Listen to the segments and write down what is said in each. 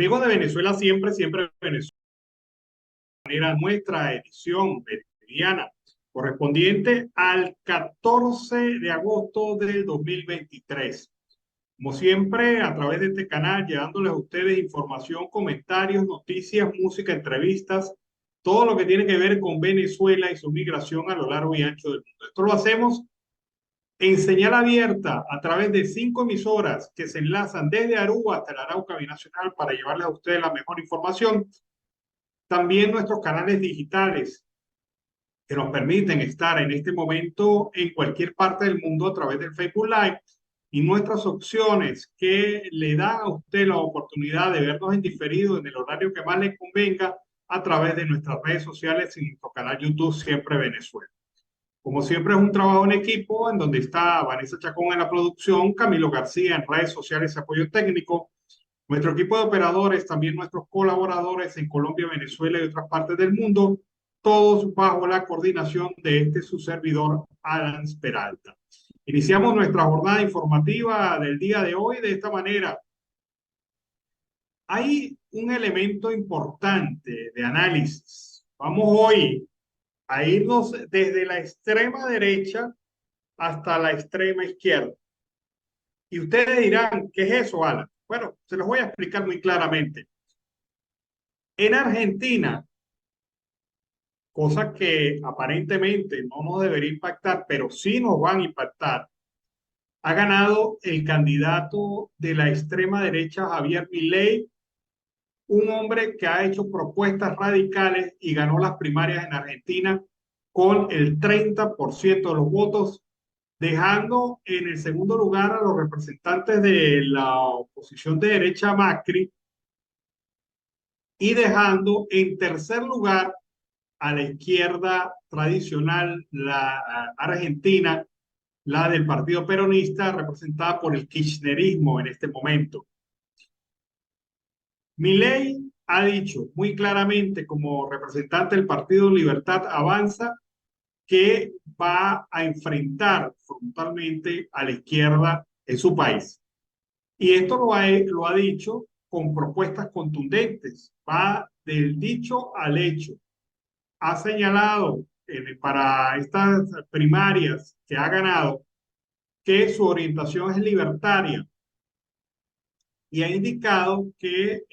Amigos de Venezuela, siempre, siempre Venezuela, era nuestra edición meridiana correspondiente al 14 de agosto del 2023. Como siempre, a través de este canal, llevándoles a ustedes información, comentarios, noticias, música, entrevistas, todo lo que tiene que ver con Venezuela y su migración a lo largo y ancho del mundo. Esto lo hacemos en señal abierta a través de 5 emisoras que se enlazan desde Aruba hasta el Arauca Binacional para llevarles a ustedes la mejor información. También nuestros canales digitales que nos permiten estar en este momento en cualquier parte del mundo a través del Facebook Live y nuestras opciones que le dan a usted la oportunidad de vernos en diferido en el horario que más le convenga a través de nuestras redes sociales y nuestro canal YouTube Siempre Venezuela. Como siempre es un trabajo en equipo en donde está Vanessa Chacón en la producción, Camilo García en redes sociales y apoyo técnico, nuestro equipo de operadores, también nuestros colaboradores en Colombia, Venezuela y otras partes del mundo, todos bajo la coordinación de su servidor, Alan Peralta. Iniciamos nuestra jornada informativa del día de hoy de esta manera. Hay un elemento importante de análisis. Vamos hoy a irnos desde la extrema derecha hasta la extrema izquierda. Y ustedes dirán, ¿qué es eso, Alan? Bueno, se los voy a explicar muy claramente. En Argentina, cosa que aparentemente no nos debería impactar, pero sí nos van a impactar, ha ganado el candidato de la extrema derecha, Javier Milei, un hombre que ha hecho propuestas radicales y ganó las primarias en Argentina con el 30% de los votos, dejando en el segundo lugar a los representantes de la oposición de derecha Macri y dejando en tercer lugar a la izquierda tradicional, la argentina, la del Partido Peronista, representada por el kirchnerismo en este momento. Milei ha dicho muy claramente, como representante del Partido Libertad Avanza, que va a enfrentar frontalmente a la izquierda en su país. Y esto lo ha dicho con propuestas contundentes, va del dicho al hecho. Ha señalado para estas primarias que ha ganado que su orientación es libertaria y ha indicado que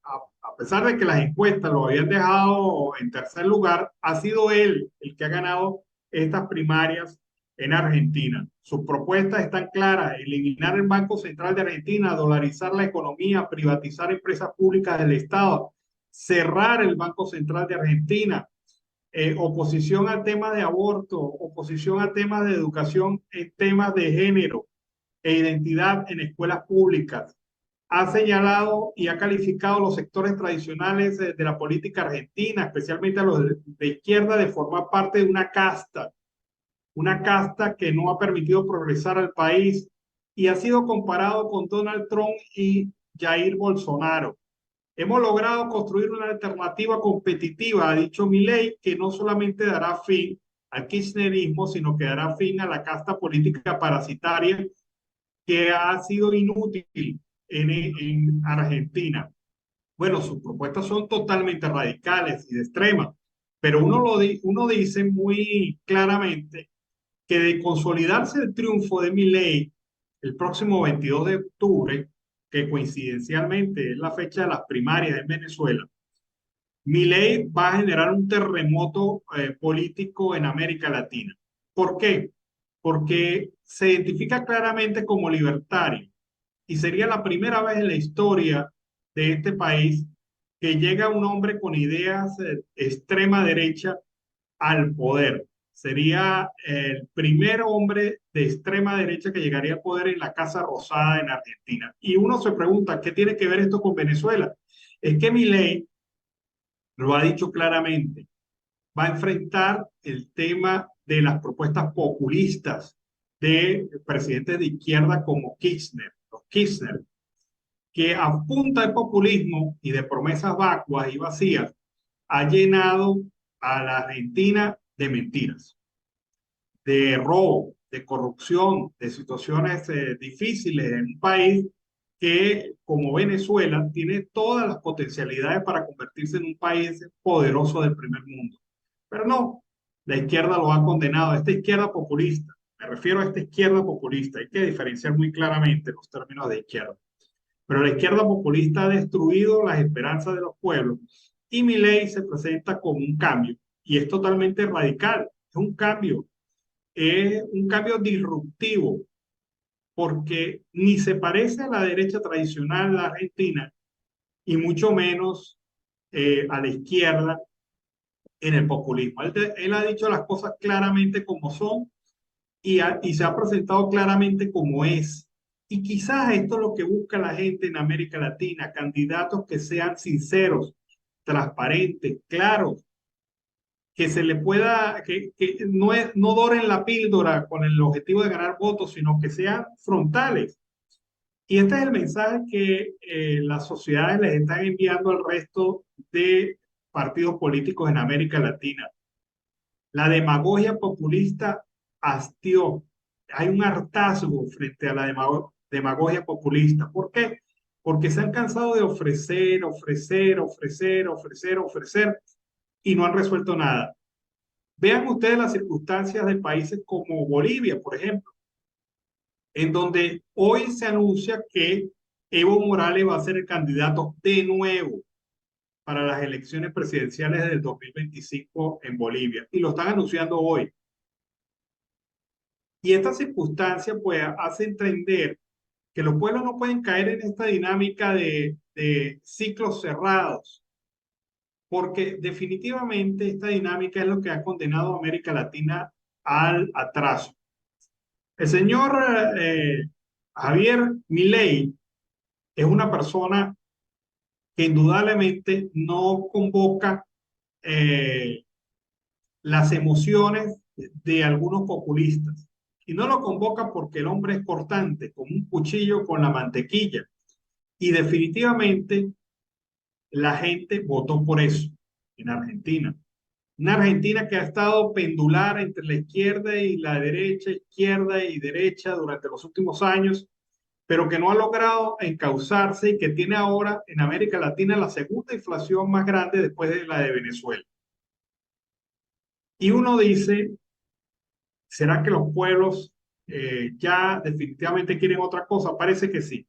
a pesar de que las encuestas lo habían dejado en tercer lugar, ha sido él el que ha ganado estas primarias en Argentina. Sus propuestas están claras: eliminar el Banco Central de Argentina, dolarizar la economía, privatizar empresas públicas del Estado, cerrar el Banco Central de Argentina, oposición a temas de aborto, oposición a temas de educación en temas de género e identidad en escuelas públicas. Ha señalado y ha calificado los sectores tradicionales de la política argentina, especialmente a los de izquierda, de formar parte de una casta que no ha permitido progresar al país, y ha sido comparado con Donald Trump y Jair Bolsonaro. Hemos logrado construir una alternativa competitiva, ha dicho Milei, que no solamente dará fin al kirchnerismo, sino que dará fin a la casta política parasitaria que ha sido inútil en Argentina. Bueno, sus propuestas son totalmente radicales y de extrema, pero uno dice muy claramente que de consolidarse el triunfo de Milei el próximo 22 de octubre, que coincidencialmente es la fecha de las primarias en Venezuela, Milei va a generar un terremoto político en América Latina. ¿Por qué? Porque se identifica claramente como libertario y sería la primera vez en la historia de este país que llega un hombre con ideas extrema derecha al poder. Sería el primer hombre de extrema derecha que llegaría al poder en la Casa Rosada en Argentina. Y uno se pregunta, ¿qué tiene que ver esto con Venezuela? Es que Milei lo ha dicho claramente, va a enfrentar el tema de las propuestas populistas de presidentes de izquierda como Kirchner, los Kirchner, que a punta de populismo y de promesas vacuas y vacías ha llenado a la Argentina de mentiras, de robo, de corrupción, de situaciones difíciles en un país que, como Venezuela, tiene todas las potencialidades para convertirse en un país poderoso del primer mundo. Pero no, la izquierda lo ha condenado, esta izquierda populista. Me refiero a esta izquierda populista. Hay que diferenciar muy claramente los términos de izquierda. Pero la izquierda populista ha destruido las esperanzas de los pueblos y Milei se presenta como un cambio. Y es totalmente radical. Es un cambio disruptivo, porque ni se parece a la derecha tradicional de la Argentina y mucho menos a la izquierda en el populismo. Él ha dicho las cosas claramente como son y se ha presentado claramente como es. Y quizás esto es lo que busca la gente en América Latina, candidatos que sean sinceros, transparentes, claros, que se le pueda, que no, no doren la píldora con el objetivo de ganar votos, sino que sean frontales. Y este es el mensaje que las sociedades les están enviando al resto de partidos políticos en América Latina. La demagogia populista hastió. Hay un hartazgo frente a la demagogia populista. ¿Por qué? Porque se han cansado de ofrecer, ofrecer, ofrecer, ofrecer, ofrecer y no han resuelto nada. Vean ustedes las circunstancias de países como Bolivia, por ejemplo, en donde hoy se anuncia que Evo Morales va a ser el candidato de nuevo para las elecciones presidenciales del 2025 en Bolivia. Y lo están anunciando hoy. Y esta circunstancia pues hace entender que los pueblos no pueden caer en esta dinámica de ciclos cerrados, porque definitivamente esta dinámica es lo que ha condenado a América Latina al atraso. El señor Javier Milei es una persona que indudablemente no convoca eh, las emociones de algunos populistas. Y no lo convoca porque el hombre es cortante, como un cuchillo con la mantequilla. Y definitivamente la gente votó por eso en Argentina. Una Argentina que ha estado pendular entre la izquierda y derecha durante los últimos años, pero que no ha logrado encauzarse y que tiene ahora en América Latina la segunda inflación más grande después de la de Venezuela. Y uno dice, ¿será que los pueblos ya definitivamente quieren otra cosa? Parece que sí.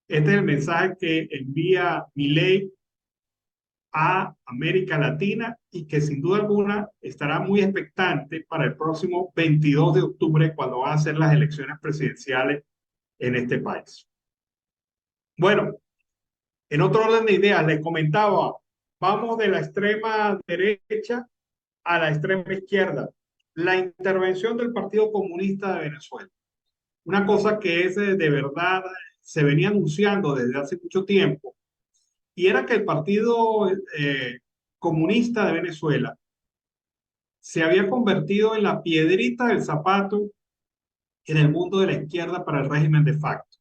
Este es el mensaje que envía Milei a América Latina y que sin duda alguna estará muy expectante para el próximo 22 de octubre cuando van a ser las elecciones presidenciales en este país. Bueno, en otro orden de ideas, les comentaba, vamos de la extrema derecha a la extrema izquierda. La intervención del Partido Comunista de Venezuela. Una cosa que es de verdad, se venía anunciando desde hace mucho tiempo, y era que el Partido Comunista de Venezuela se había convertido en la piedrita del zapato en el mundo de la izquierda para el régimen de facto.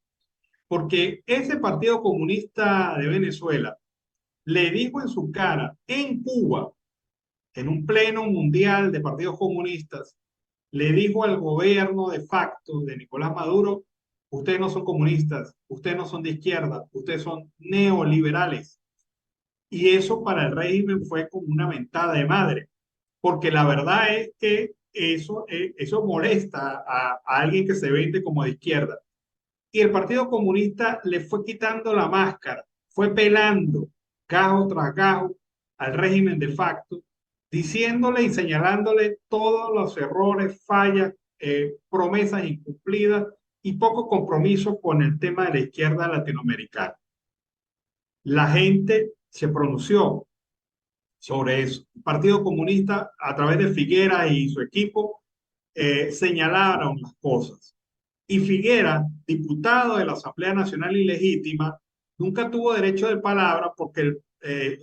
Porque ese Partido Comunista de Venezuela le dijo en su cara en Cuba, en un pleno mundial de partidos comunistas, le dijo al gobierno de facto de Nicolás Maduro, ustedes no son comunistas, ustedes no son de izquierda, ustedes son neoliberales. Y eso para el régimen fue como una mentada de madre, porque la verdad es que eso molesta a alguien que se vende como de izquierda. Y el Partido Comunista le fue quitando la máscara, fue pelando gajo tras gajo al régimen de facto, diciéndole y señalándole todos los errores, fallas, promesas incumplidas y poco compromiso con el tema de la izquierda latinoamericana. La gente se pronunció sobre eso. El Partido Comunista, a través de Figuera y su equipo, señalaron las cosas. Y Figuera, diputado de la Asamblea Nacional Ilegítima, nunca tuvo derecho de palabra porque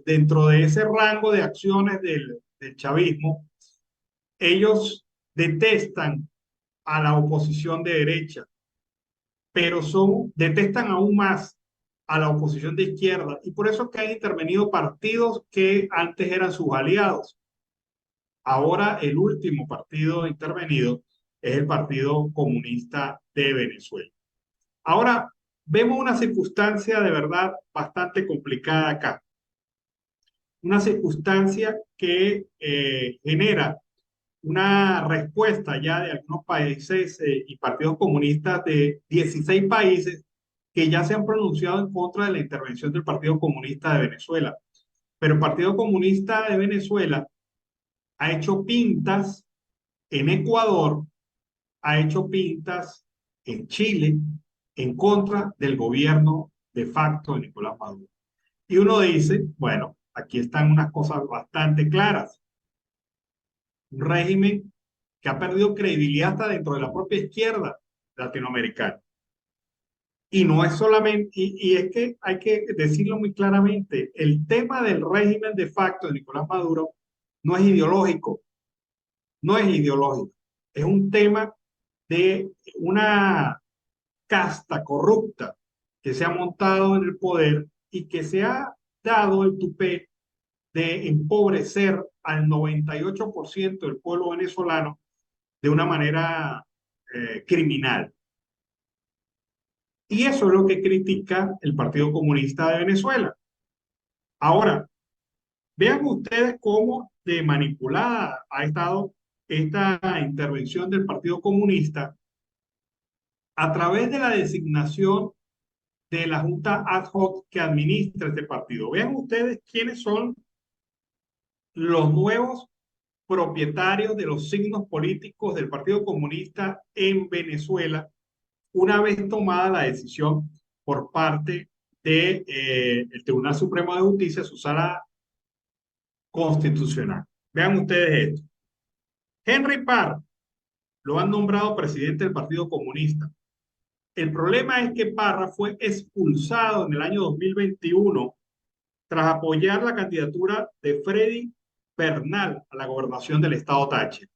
dentro de ese rango de acciones del chavismo, ellos detestan a la oposición de derecha, pero detestan aún más a la oposición de izquierda. Y por eso es que han intervenido partidos que antes eran sus aliados. Ahora el último partido intervenido es el Partido Comunista de Venezuela. Ahora, vemos una circunstancia de verdad bastante complicada acá. Una circunstancia que genera una respuesta ya de algunos países y partidos comunistas de 16 países que ya se han pronunciado en contra de la intervención del Partido Comunista de Venezuela. Pero el Partido Comunista de Venezuela ha hecho pintas en Ecuador, ha hecho pintas en Chile en contra del gobierno de facto de Nicolás Maduro. Y uno dice, bueno, aquí están unas cosas bastante claras. Un régimen que ha perdido credibilidad hasta dentro de la propia izquierda latinoamericana. Y no es solamente, y es que hay que decirlo muy claramente, el tema del régimen de facto de Nicolás Maduro no es ideológico, no es ideológico, es un tema de una casta corrupta que se ha montado en el poder y que se ha dado el tupé de empobrecer al 98% del pueblo venezolano de una manera criminal. Y eso es lo que critica el Partido Comunista de Venezuela. Ahora, vean ustedes cómo de manipulada ha estado esta intervención del Partido Comunista a través de la designación de la Junta Ad Hoc que administra este partido. Vean ustedes quiénes son los nuevos propietarios de los signos políticos del Partido Comunista en Venezuela una vez tomada la decisión por parte del Tribunal Supremo de Justicia, su sala constitucional. Vean ustedes esto. Henry Parr lo han nombrado presidente del Partido Comunista. El problema es que Parra fue expulsado en el año 2021 tras apoyar la candidatura de Freddy Bernal a la gobernación del estado Táchira.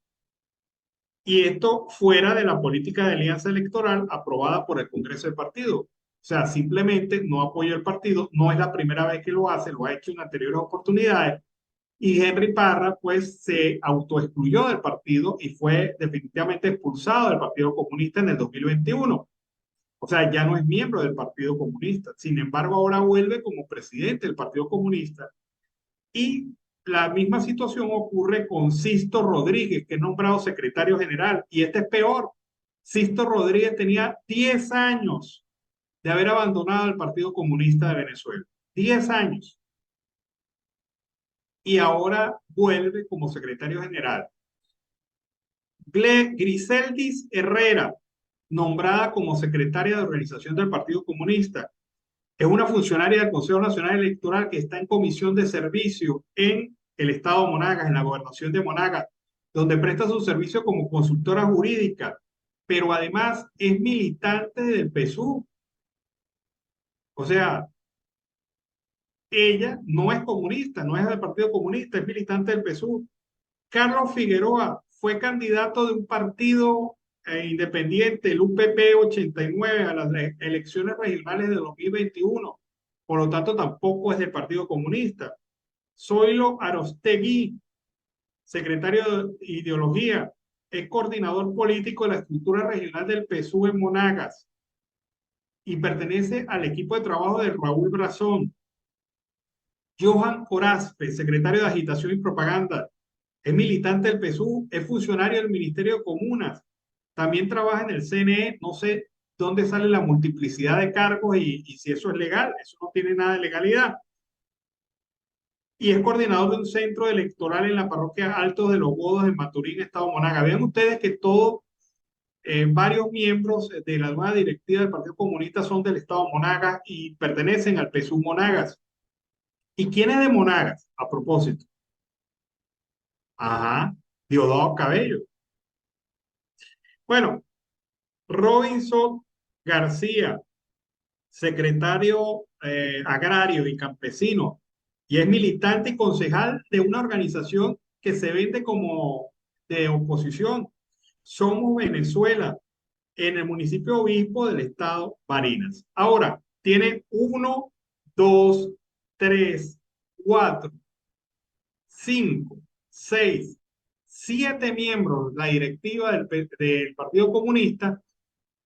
Y esto fuera de la política de alianza electoral aprobada por el Congreso del partido. O sea, simplemente no apoya el partido, no es la primera vez que lo hace, lo ha hecho en anteriores oportunidades. Y Henry Parra, pues, se autoexcluyó del partido y fue definitivamente expulsado del Partido Comunista en el 2021. O sea, ya no es miembro del Partido Comunista. Sin embargo, ahora vuelve como presidente del Partido Comunista. Y la misma situación ocurre con Sisto Rodríguez, que es nombrado secretario general. Y este es peor. Sisto Rodríguez tenía 10 años de haber abandonado el Partido Comunista de Venezuela. 10 años. Y ahora vuelve como secretario general. Griseldis Herrera, nombrada como secretaria de organización del Partido Comunista. Es una funcionaria del Consejo Nacional Electoral que está en comisión de servicio en el estado de Monagas, en la gobernación de Monagas, donde presta su servicio como consultora jurídica, pero además es militante del PSUV. O sea, ella no es comunista, no es del Partido Comunista, es militante del PSUV. Carlos Figueroa fue candidato de un partido independiente, el UPP 89, a las elecciones regionales de 2021. Por lo tanto, tampoco es del Partido Comunista. Zoilo Arostegui, secretario de Ideología, es coordinador político de la estructura regional del PSUV en Monagas y pertenece al equipo de trabajo de Raúl Brazón. Johan Corazpe, secretario de Agitación y Propaganda, es militante del PSUV, es funcionario del Ministerio de Comunas, también trabaja en el CNE, no sé dónde sale la multiplicidad de cargos y si eso es legal, eso no tiene nada de legalidad. Y es coordinador de un centro electoral en la parroquia Altos de los Godos en Maturín, Estado Monagas. Vean ustedes que todos, varios miembros de la nueva directiva del Partido Comunista son del Estado Monagas y pertenecen al PSUV Monagas. ¿Y quién es de Monagas? A propósito. Ajá, Diosdado Cabello. Bueno, Robinson García, secretario agrario y campesino, y es militante y concejal de una organización que se vende como de oposición. Somos Venezuela, en el municipio Obispo del estado Barinas. Ahora, tiene 1, 2, 3, 4, 5, 6, 7 miembros la directiva del Partido Comunista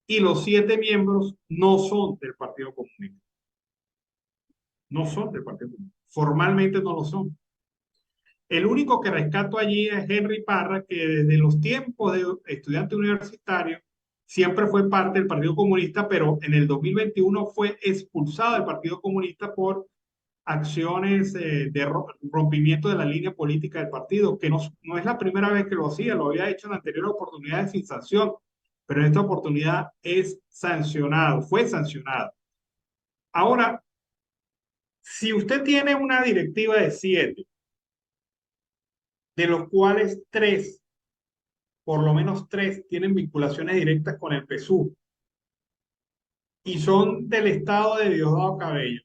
y los 7 miembros no son del Partido Comunista. No son del Partido Comunista. Formalmente no lo son. El único que rescato allí es Henry Parra, que desde los tiempos de estudiante universitario siempre fue parte del Partido Comunista, pero en el 2021 fue expulsado del Partido Comunista por acciones de rompimiento de la línea política del partido, que no es la primera vez que lo hacía, lo había hecho en anteriores oportunidades sin sanción, pero en esta oportunidad es sancionado, fue sancionado. Ahora, si usted tiene una directiva de 7, de los cuales 3, por lo menos 3, tienen vinculaciones directas con el PSUV y son del estado de Diosdado Cabello,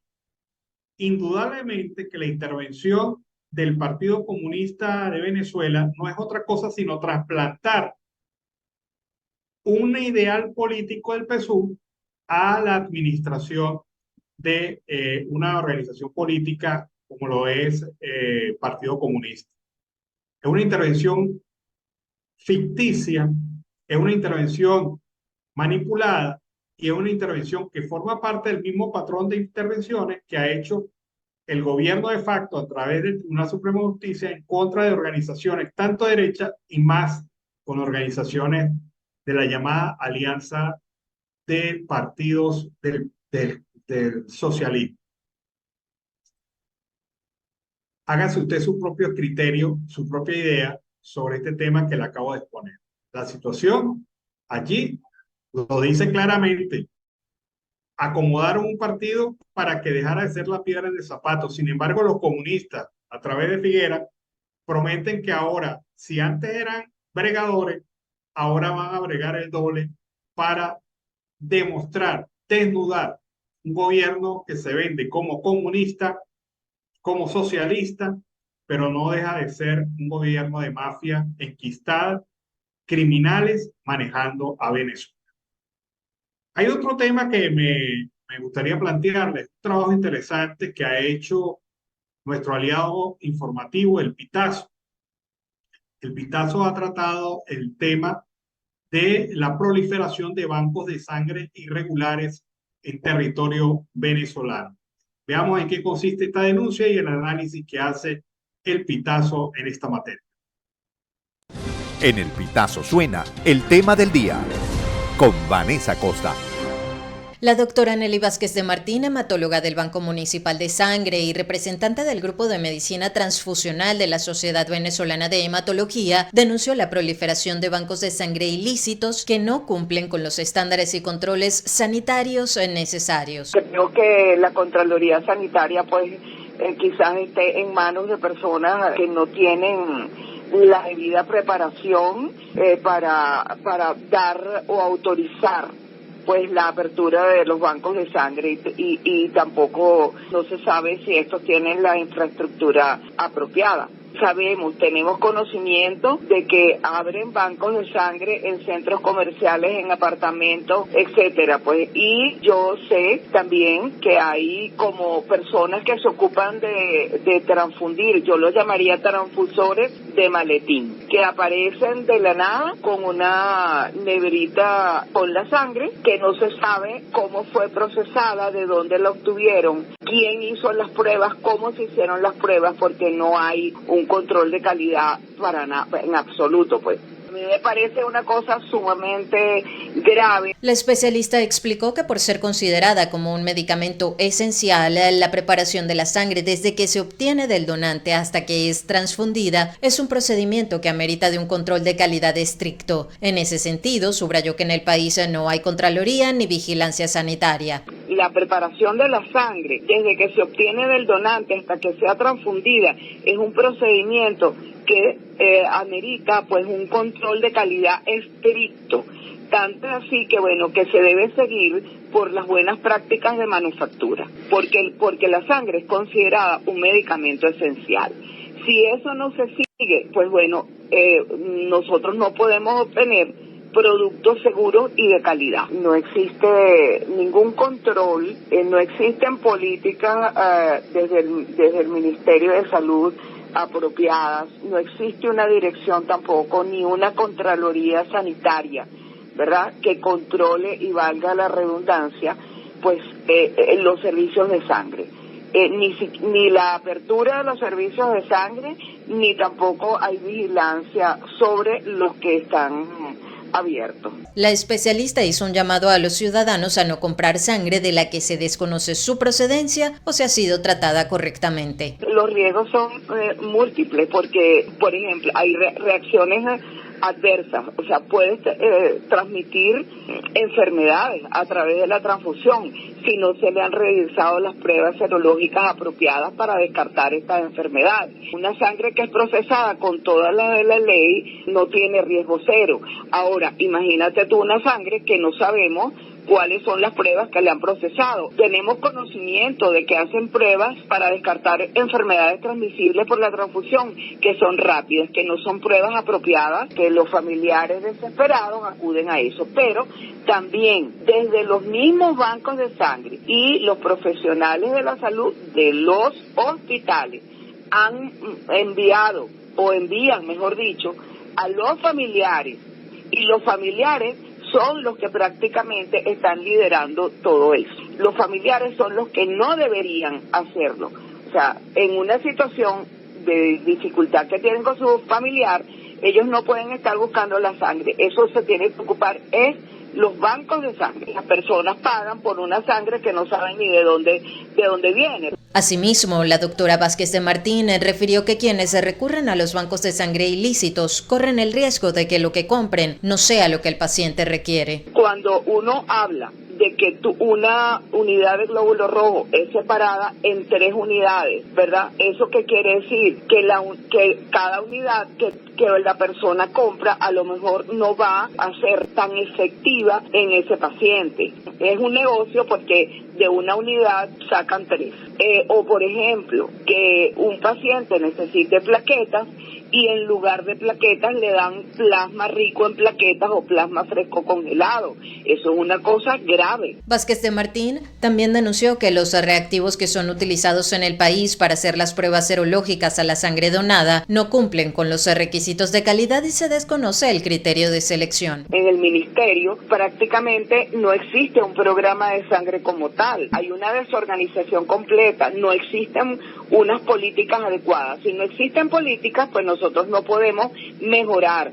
indudablemente que la intervención del Partido Comunista de Venezuela no es otra cosa sino trasplantar un ideal político del PSUV a la administración de una organización política como lo es Partido Comunista. Es una intervención ficticia, es una intervención manipulada y es una intervención que forma parte del mismo patrón de intervenciones que ha hecho el gobierno de facto a través del Tribunal Supremo de Justicia en contra de organizaciones tanto de derecha y más con organizaciones de la llamada Alianza de Partidos del Socialismo. Hágase usted su propio criterio, su propia idea sobre este tema que le acabo de exponer. La situación allí lo dice claramente. Acomodaron un partido para que dejara de ser la piedra en el zapato. Sin embargo, los comunistas, a través de Figuera, prometen que ahora, si antes eran bregadores, ahora van a bregar el doble para demostrar, desnudar un gobierno que se vende como comunista, como socialista, pero no deja de ser un gobierno de mafia enquistada, criminales manejando a Venezuela. Hay otro tema que me gustaría plantearles, un trabajo interesante que ha hecho nuestro aliado informativo, el Pitazo. El Pitazo ha tratado el tema de la proliferación de bancos de sangre irregulares en territorio venezolano. Veamos en qué consiste esta denuncia y el análisis que hace el Pitazo en esta materia. En el Pitazo suena el tema del día con Vanessa Costa. La doctora Nelly Vázquez de Martín, hematóloga del Banco Municipal de Sangre y representante del Grupo de Medicina Transfusional de la Sociedad Venezolana de Hematología, denunció la proliferación de bancos de sangre ilícitos que no cumplen con los estándares y controles sanitarios necesarios. Creo que la Contraloría Sanitaria quizás esté en manos de personas que no tienen la debida preparación para dar o autorizar pues la apertura de los bancos de sangre y tampoco no se sabe si estos tienen la infraestructura apropiada. Tenemos conocimiento de que abren bancos de sangre en centros comerciales, en apartamentos, etcétera, y yo sé también que hay como personas que se ocupan de transfundir, yo los llamaría transfusores de maletín, que aparecen de la nada con una neverita con la sangre, que no se sabe cómo fue procesada, de dónde la obtuvieron, quién hizo las pruebas, cómo se hicieron las pruebas, porque no hay un control de calidad para nada, en absoluto, A mí me parece una cosa sumamente grave. La especialista explicó que por ser considerada como un medicamento esencial, la preparación de la sangre desde que se obtiene del donante hasta que es transfundida es un procedimiento que amerita de un control de calidad estricto. En ese sentido, subrayó que en el país no hay contraloría ni vigilancia sanitaria. La preparación de la sangre, desde que se obtiene del donante hasta que sea transfundida, es un procedimiento que amerita un control de calidad estricto, tanto así que se debe seguir por las buenas prácticas de manufactura, porque la sangre es considerada un medicamento esencial. Si eso no se sigue, nosotros no podemos obtener productos seguros y de calidad. No existe ningún control, no existen políticas desde el Ministerio de Salud apropiadas, no existe una dirección tampoco, ni una Contraloría Sanitaria ¿verdad?, que controle y valga la redundancia, pues los servicios de sangre. Ni la apertura de los servicios de sangre, ni tampoco hay vigilancia sobre los que están abiertos. La especialista hizo un llamado a los ciudadanos a no comprar sangre de la que se desconoce su procedencia o si ha sido tratada correctamente. Los riesgos son múltiples porque, por ejemplo, hay reacciones adversas, o sea, puedes transmitir enfermedades a través de la transfusión si no se le han realizado las pruebas serológicas apropiadas para descartar estas enfermedades. Una sangre que es procesada con toda la ley no tiene riesgo cero. Ahora, imagínate tú una sangre que no sabemos cuáles son las pruebas que le han procesado. Tenemos conocimiento de que hacen pruebas para descartar enfermedades transmisibles por la transfusión, que son rápidas, que no son pruebas apropiadas, que los familiares desesperados acuden a eso. Pero también desde los mismos bancos de sangre y los profesionales de la salud de los hospitales han enviado, o envían, mejor dicho, a los familiares, y los familiares son los que prácticamente están liderando todo eso. Los familiares son los que no deberían hacerlo. O sea, en una situación de dificultad que tienen con su familiar, ellos no pueden estar buscando la sangre. Eso se tiene que ocupar es los bancos de sangre. Las personas pagan por una sangre que no saben ni de dónde viene. Asimismo, la doctora Vázquez de Martín refirió que quienes se recurren a los bancos de sangre ilícitos corren el riesgo de que lo que compren no sea lo que el paciente requiere. Cuando uno habla de que una unidad de glóbulo rojo es separada en 3 unidades, ¿verdad? ¿Eso qué quiere decir? Que cada unidad que la persona compra a lo mejor no va a ser tan efectiva en ese paciente. Es un negocio porque de una unidad sacan 3. O por ejemplo, que un paciente necesite plaquetas y en lugar de plaquetas le dan plasma rico en plaquetas o plasma fresco congelado. Eso es una cosa grave. Vázquez de Martín también denunció que los reactivos que son utilizados en el país para hacer las pruebas serológicas a la sangre donada no cumplen con los requisitos de calidad y se desconoce el criterio de selección. En el ministerio prácticamente no existe un programa de sangre como tal. Hay una desorganización completa, no existen unas políticas adecuadas. Si no existen políticas, pues nosotros no podemos mejorar.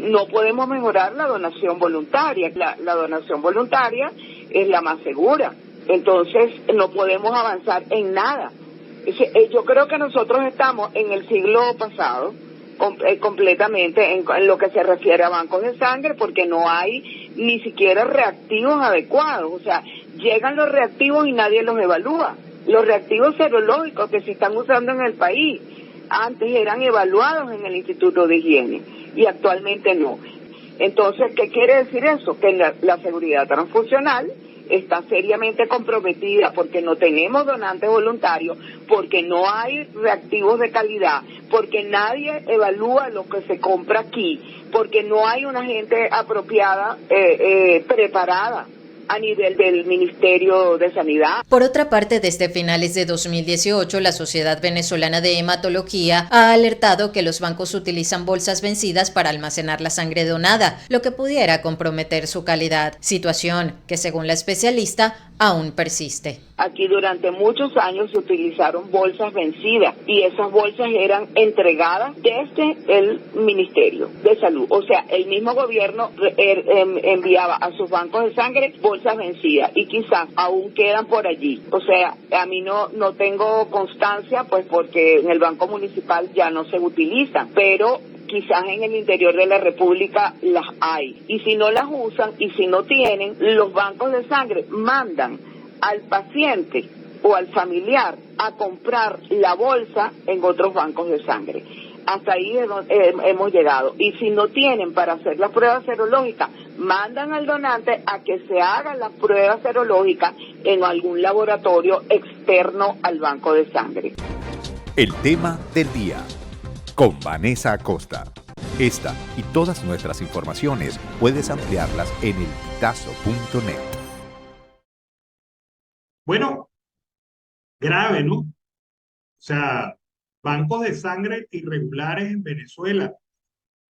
No podemos mejorar la donación voluntaria. La donación voluntaria es la más segura. Entonces no podemos avanzar en nada. Yo creo que nosotros estamos en el siglo pasado completamente en lo que se refiere a bancos de sangre, porque no hay ni siquiera reactivos adecuados. O sea, llegan los reactivos y nadie los evalúa. Los reactivos serológicos que se están usando en el país antes eran evaluados en el Instituto de Higiene y actualmente no. Entonces, ¿qué quiere decir eso? Que la seguridad transfusional está seriamente comprometida porque no tenemos donantes voluntarios, porque no hay reactivos de calidad, porque nadie evalúa lo que se compra aquí, porque no hay una gente apropiada, preparada a nivel del Ministerio de Sanidad. Por otra parte, desde finales de 2018, la Sociedad Venezolana de Hematología ha alertado que los bancos utilizan bolsas vencidas para almacenar la sangre donada, lo que pudiera comprometer su calidad, situación que, según la especialista, aún persiste. Aquí durante muchos años se utilizaron bolsas vencidas y esas bolsas eran entregadas desde el Ministerio de Salud. O sea, el mismo gobierno enviaba a sus bancos de sangre bolsas vencidas y quizás aún quedan por allí. O sea, a mí no tengo constancia, pues porque en el Banco Municipal ya no se utilizan, pero quizás en el interior de la República las hay. Y si no las usan y si no tienen, los bancos de sangre mandan al paciente o al familiar a comprar la bolsa en otros bancos de sangre. Hasta ahí hemos llegado. Y si no tienen para hacer las pruebas serológicas, mandan al donante a que se hagan las pruebas serológicas en algún laboratorio externo al banco de sangre. El tema del día con Vanessa Acosta. Esta y todas nuestras informaciones puedes ampliarlas en elpitazo.net. Bueno, grave, ¿no? O sea, bancos de sangre irregulares en Venezuela.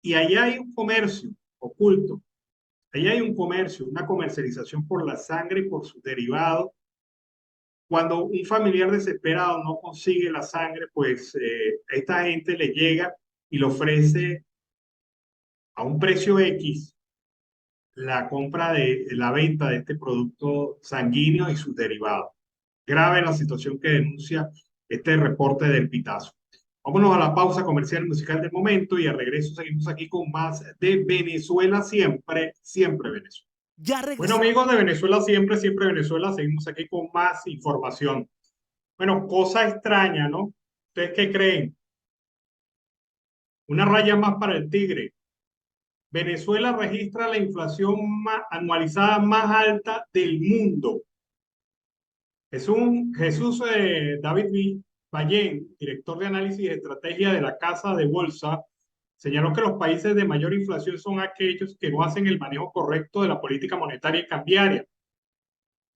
Y allá hay un comercio oculto Ahí hay un comercio, una comercialización por la sangre y por sus derivados. Cuando un familiar desesperado no consigue la sangre, pues esta gente le llega y le ofrece a un precio X la compra de la venta de este producto sanguíneo y sus derivados. Grave la situación que denuncia este reporte del Pitazo. Vámonos a la pausa comercial musical del momento y al regreso seguimos aquí con más de Venezuela siempre, siempre Venezuela. Bueno, amigos de Venezuela siempre, siempre Venezuela, seguimos aquí con más información. Bueno, cosa extraña, ¿no? ¿Ustedes qué creen? Una raya más para el tigre. Venezuela registra la inflación anualizada más alta del mundo. Jesús David Ballén, director de análisis y estrategia de la Casa de Bolsa, señaló que los países de mayor inflación son aquellos que no hacen el manejo correcto de la política monetaria y cambiaria,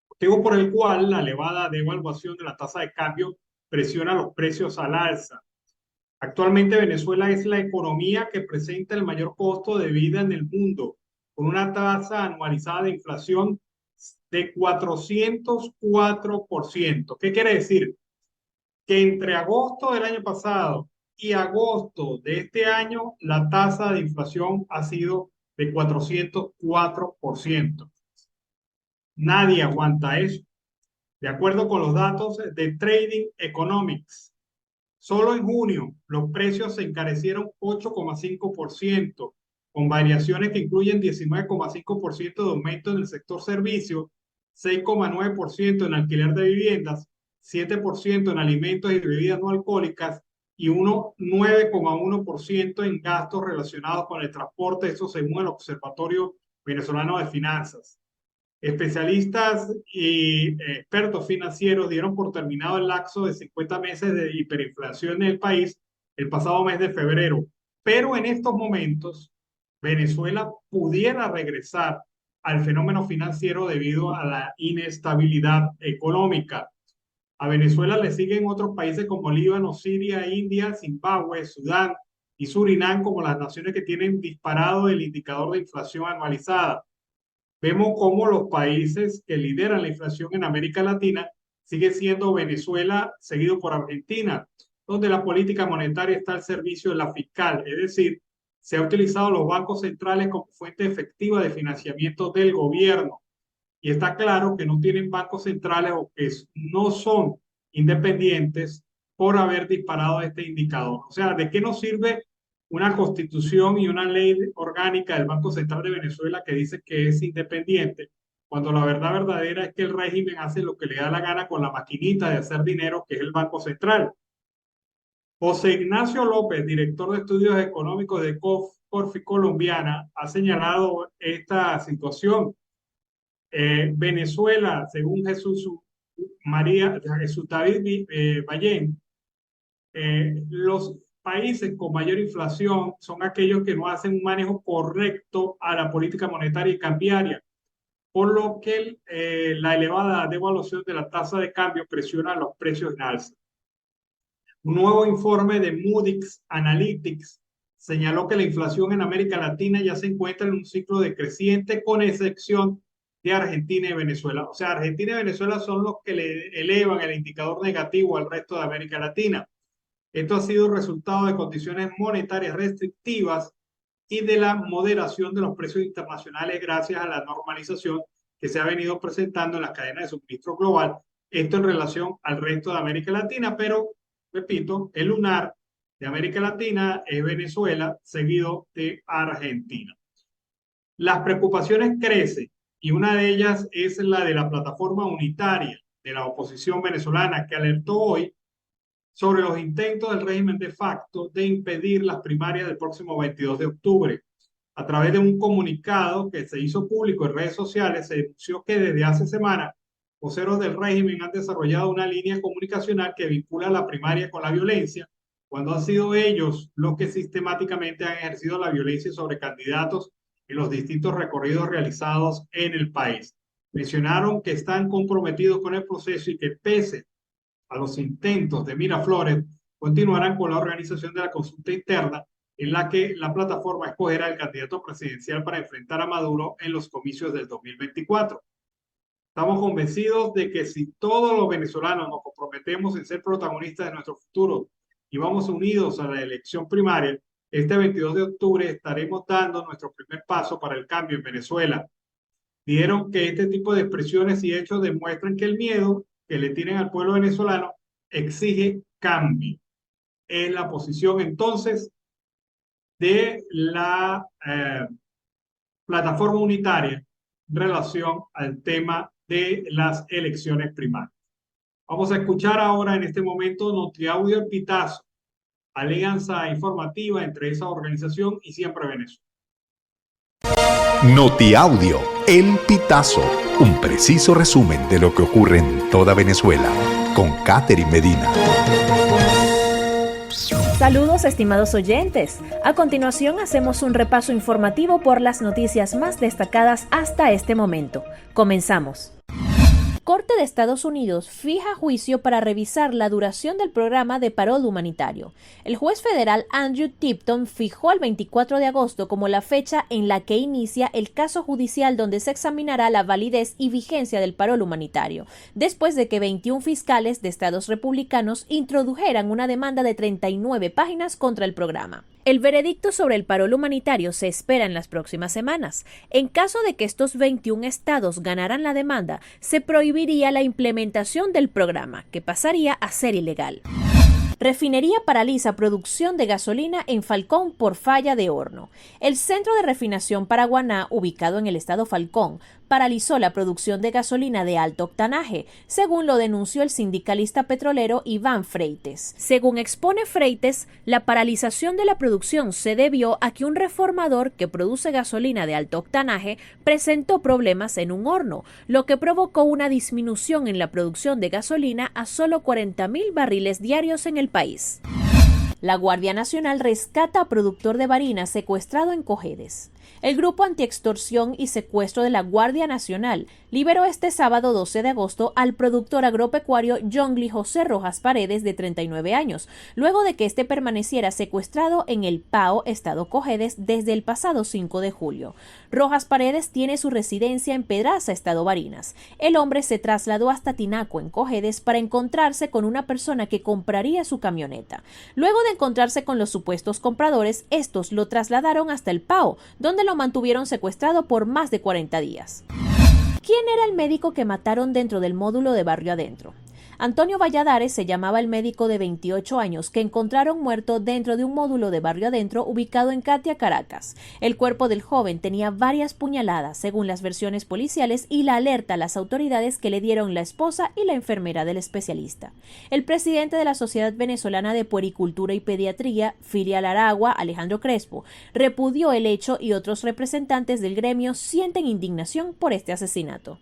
motivo por el cual la elevada devaluación de la tasa de cambio presiona los precios al alza. Actualmente Venezuela es la economía que presenta el mayor costo de vida en el mundo, con una tasa anualizada de inflación de 404%. ¿Qué quiere decir? Que entre agosto del año pasado y agosto de este año, la tasa de inflación ha sido de 404%. Nadie aguanta eso. De acuerdo con los datos de Trading Economics, solo en junio los precios se encarecieron 8,5%, con variaciones que incluyen 19,5% de aumento en el sector servicios, 6,9% en alquiler de viviendas, 7% en alimentos y bebidas no alcohólicas y 9,1% en gastos relacionados con el transporte, eso según el Observatorio Venezolano de Finanzas. Especialistas y expertos financieros dieron por terminado el lapso de 50 meses de hiperinflación en el país el pasado mes de febrero. Pero en estos momentos, Venezuela pudiera regresar al fenómeno financiero debido a la inestabilidad económica. A Venezuela le siguen otros países como Líbano, Siria, India, Zimbabue, Sudán y Surinam como las naciones que tienen disparado el indicador de inflación anualizada. Vemos cómo los países que lideran la inflación en América Latina sigue siendo Venezuela, seguido por Argentina, donde la política monetaria está al servicio de la fiscal, es decir, se ha utilizado los bancos centrales como fuente efectiva de financiamiento del gobierno. Y está claro que no tienen bancos centrales o que no son independientes por haber disparado este indicador. O sea, ¿de qué nos sirve una constitución y una ley orgánica del Banco Central de Venezuela que dice que es independiente, cuando la verdad verdadera es que el régimen hace lo que le da la gana con la maquinita de hacer dinero, que es el Banco Central? José Ignacio López, director de estudios económicos de Corfi Colombiana, ha señalado esta situación. Venezuela, según Jesús David Ballén, los países con mayor inflación son aquellos que no hacen un manejo correcto a la política monetaria y cambiaria, por lo que la elevada devaluación de la tasa de cambio presiona los precios en alza. Un nuevo informe de Moody's Analytics señaló que la inflación en América Latina ya se encuentra en un ciclo decreciente, con excepción de Argentina y Venezuela. O sea, Argentina y Venezuela son los que le elevan el indicador negativo al resto de América Latina. Esto ha sido resultado de condiciones monetarias restrictivas y de la moderación de los precios internacionales gracias a la normalización que se ha venido presentando en las cadenas de suministro global. Esto en relación al resto de América Latina, pero, repito, el lunar de América Latina es Venezuela, seguido de Argentina. Las preocupaciones crecen y una de ellas es la de la plataforma unitaria de la oposición venezolana, que alertó hoy sobre los intentos del régimen de facto de impedir las primarias del próximo 22 de octubre. A través de un comunicado que se hizo público en redes sociales, se denunció que desde hace semanas voceros del régimen han desarrollado una línea comunicacional que vincula la primaria con la violencia, cuando han sido ellos los que sistemáticamente han ejercido la violencia sobre candidatos en los distintos recorridos realizados en el país. Mencionaron que están comprometidos con el proceso y que pese a los intentos de Miraflores, continuarán con la organización de la consulta interna en la que la plataforma escogerá el candidato presidencial para enfrentar a Maduro en los comicios del 2024. Estamos convencidos de que si todos los venezolanos nos comprometemos en ser protagonistas de nuestro futuro y vamos unidos a la elección primaria, este 22 de octubre estaremos dando nuestro primer paso para el cambio en Venezuela. Dijeron que este tipo de expresiones y hechos demuestran que el miedo que le tienen al pueblo venezolano exige cambio. Es la posición entonces de la plataforma unitaria en relación al tema de las elecciones primarias. Vamos a escuchar ahora en este momento Notiaudio El Pitazo, alianza informativa entre esa organización y Siempre Venezuela. Notiaudio El Pitazo, un preciso resumen de lo que ocurre en toda Venezuela, con Catherine Medina. Saludos, estimados oyentes. A continuación hacemos un repaso informativo por las noticias más destacadas hasta este momento. Comenzamos. Corte de Estados Unidos fija juicio para revisar la duración del programa de parol humanitario. El juez federal Andrew Tipton fijó el 24 de agosto como la fecha en la que inicia el caso judicial donde se examinará la validez y vigencia del parol humanitario, después de que 21 fiscales de estados republicanos introdujeran una demanda de 39 páginas contra el programa. El veredicto sobre el parol humanitario se espera en las próximas semanas. En caso de que estos 21 estados ganaran la demanda, se prohibiría la implementación del programa, que pasaría a ser ilegal. Refinería paraliza producción de gasolina en Falcón por falla de horno. El centro de refinación Paraguaná, ubicado en el estado Falcón, paralizó la producción de gasolina de alto octanaje, según lo denunció el sindicalista petrolero Iván Freites. Según expone Freites, la paralización de la producción se debió a que un reformador que produce gasolina de alto octanaje presentó problemas en un horno, lo que provocó una disminución en la producción de gasolina a solo 40.000 barriles diarios en el país. La Guardia Nacional rescata a productor de Barinas secuestrado en Cojedes. El Grupo Antiextorsión y Secuestro de la Guardia Nacional liberó este sábado 12 de agosto al productor agropecuario Jongli José Rojas Paredes, de 39 años, luego de que este permaneciera secuestrado en el Pao, estado Cojedes, desde el pasado 5 de julio. Rojas Paredes tiene su residencia en Pedraza, estado Barinas. El hombre se trasladó hasta Tinaco, en Cojedes, para encontrarse con una persona que compraría su camioneta. Luego de encontrarse con los supuestos compradores, estos lo trasladaron hasta el Pao, donde lo mantuvieron secuestrado por más de 40 días. ¿Quién era el médico que mataron dentro del módulo de Barrio Adentro? Antonio Valladares se llamaba el médico de 28 años que encontraron muerto dentro de un módulo de Barrio Adentro ubicado en Catia, Caracas. El cuerpo del joven tenía varias puñaladas, según las versiones policiales y la alerta a las autoridades que le dieron la esposa y la enfermera del especialista. El presidente de la Sociedad Venezolana de Puericultura y Pediatría, filial Aragua, Alejandro Crespo, repudió el hecho y otros representantes del gremio sienten indignación por este asesinato.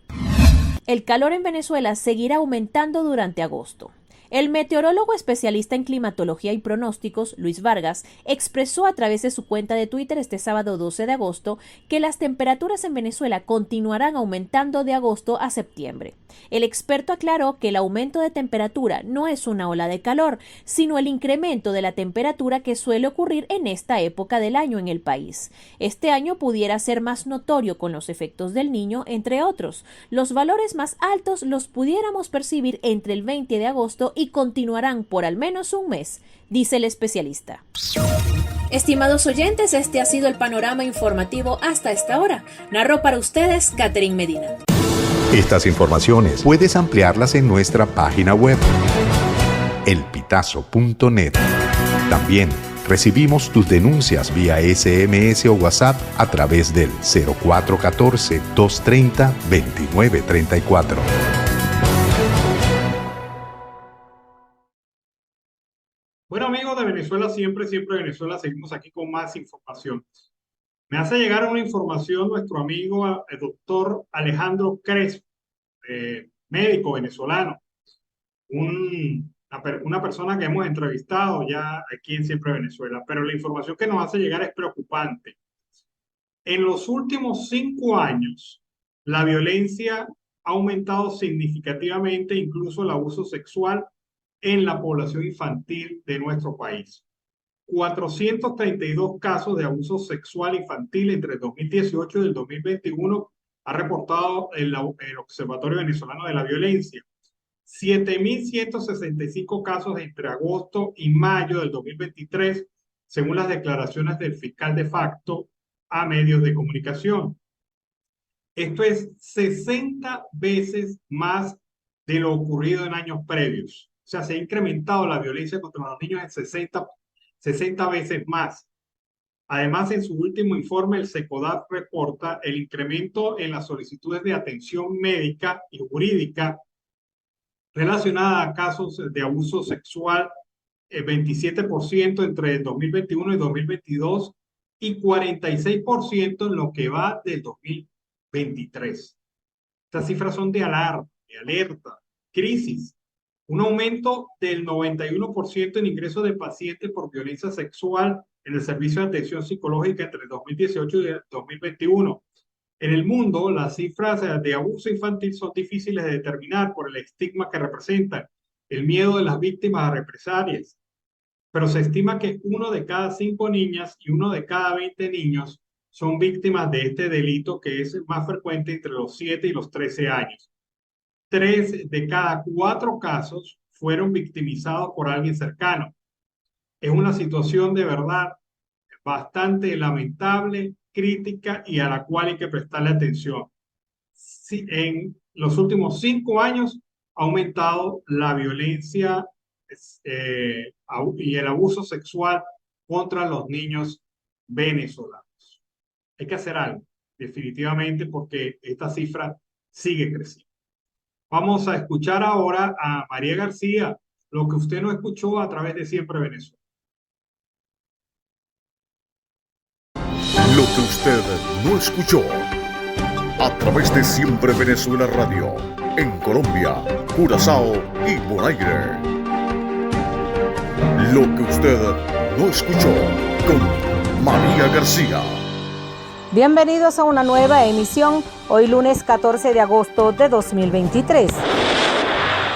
El calor en Venezuela seguirá aumentando durante agosto. El meteorólogo especialista en climatología y pronósticos, Luis Vargas, expresó a través de su cuenta de Twitter este sábado 12 de agosto que las temperaturas en Venezuela continuarán aumentando de agosto a septiembre. El experto aclaró que el aumento de temperatura no es una ola de calor, sino el incremento de la temperatura que suele ocurrir en esta época del año en el país. Este año pudiera ser más notorio con los efectos del Niño, entre otros. Los valores más altos los pudiéramos percibir entre el 20 de agosto y continuarán por al menos un mes, dice el especialista. Estimados oyentes, este ha sido el panorama informativo hasta esta hora. Narró para ustedes Catherine Medina. Estas informaciones puedes ampliarlas en nuestra página web, elpitazo.net. También recibimos tus denuncias vía SMS o WhatsApp a través del 0414-230-2934. Bueno, amigos de Venezuela Siempre Venezuela, seguimos aquí con más información. Me hace llegar una información nuestro amigo, el doctor Alejandro Crespo, médico venezolano, una persona que hemos entrevistado ya aquí en Siempre Venezuela, pero la información que nos hace llegar es preocupante. En los últimos 5 años, la violencia ha aumentado significativamente, incluso el abuso sexual en la población infantil de nuestro país. 432 casos de abuso sexual infantil entre el 2018 y el 2021, ha reportado el Observatorio Venezolano de la Violencia. 7.165 casos entre agosto y mayo del 2023, según las declaraciones del fiscal de facto a medios de comunicación. Esto es 60 veces más de lo ocurrido en años previos. O sea, se ha incrementado la violencia contra los niños en 60 veces más. Además, en su último informe, el SECODAT reporta el incremento en las solicitudes de atención médica y jurídica relacionada a casos de abuso sexual, 27% entre 2021 y 2022 y 46% en lo que va del 2023. Estas cifras son de alarma, de alerta, crisis. Un aumento del 91% en ingresos de pacientes por violencia sexual en el servicio de atención psicológica entre el 2018 y el 2021. En el mundo, las cifras de abuso infantil son difíciles de determinar por el estigma que representan, el miedo de las víctimas a represalias, pero se estima que 1 de cada 5 niñas y 1 de cada 20 niños son víctimas de este delito, que es más frecuente entre los 7 y los 13 años. 3 de cada 4 casos fueron victimizados por alguien cercano. Es una situación de verdad bastante lamentable, crítica y a la cual hay que prestarle atención. En los últimos 5 años ha aumentado la violencia y el abuso sexual contra los niños venezolanos. Hay que hacer algo, definitivamente, porque esta cifra sigue creciendo. Vamos a escuchar ahora a María García, lo que usted no escuchó a través de Siempre Venezuela. Lo que usted no escuchó a través de Siempre Venezuela Radio en Colombia, Curazao y Bonaire. Lo que usted no escuchó con María García. Bienvenidos a una nueva emisión, hoy lunes 14 de agosto de 2023.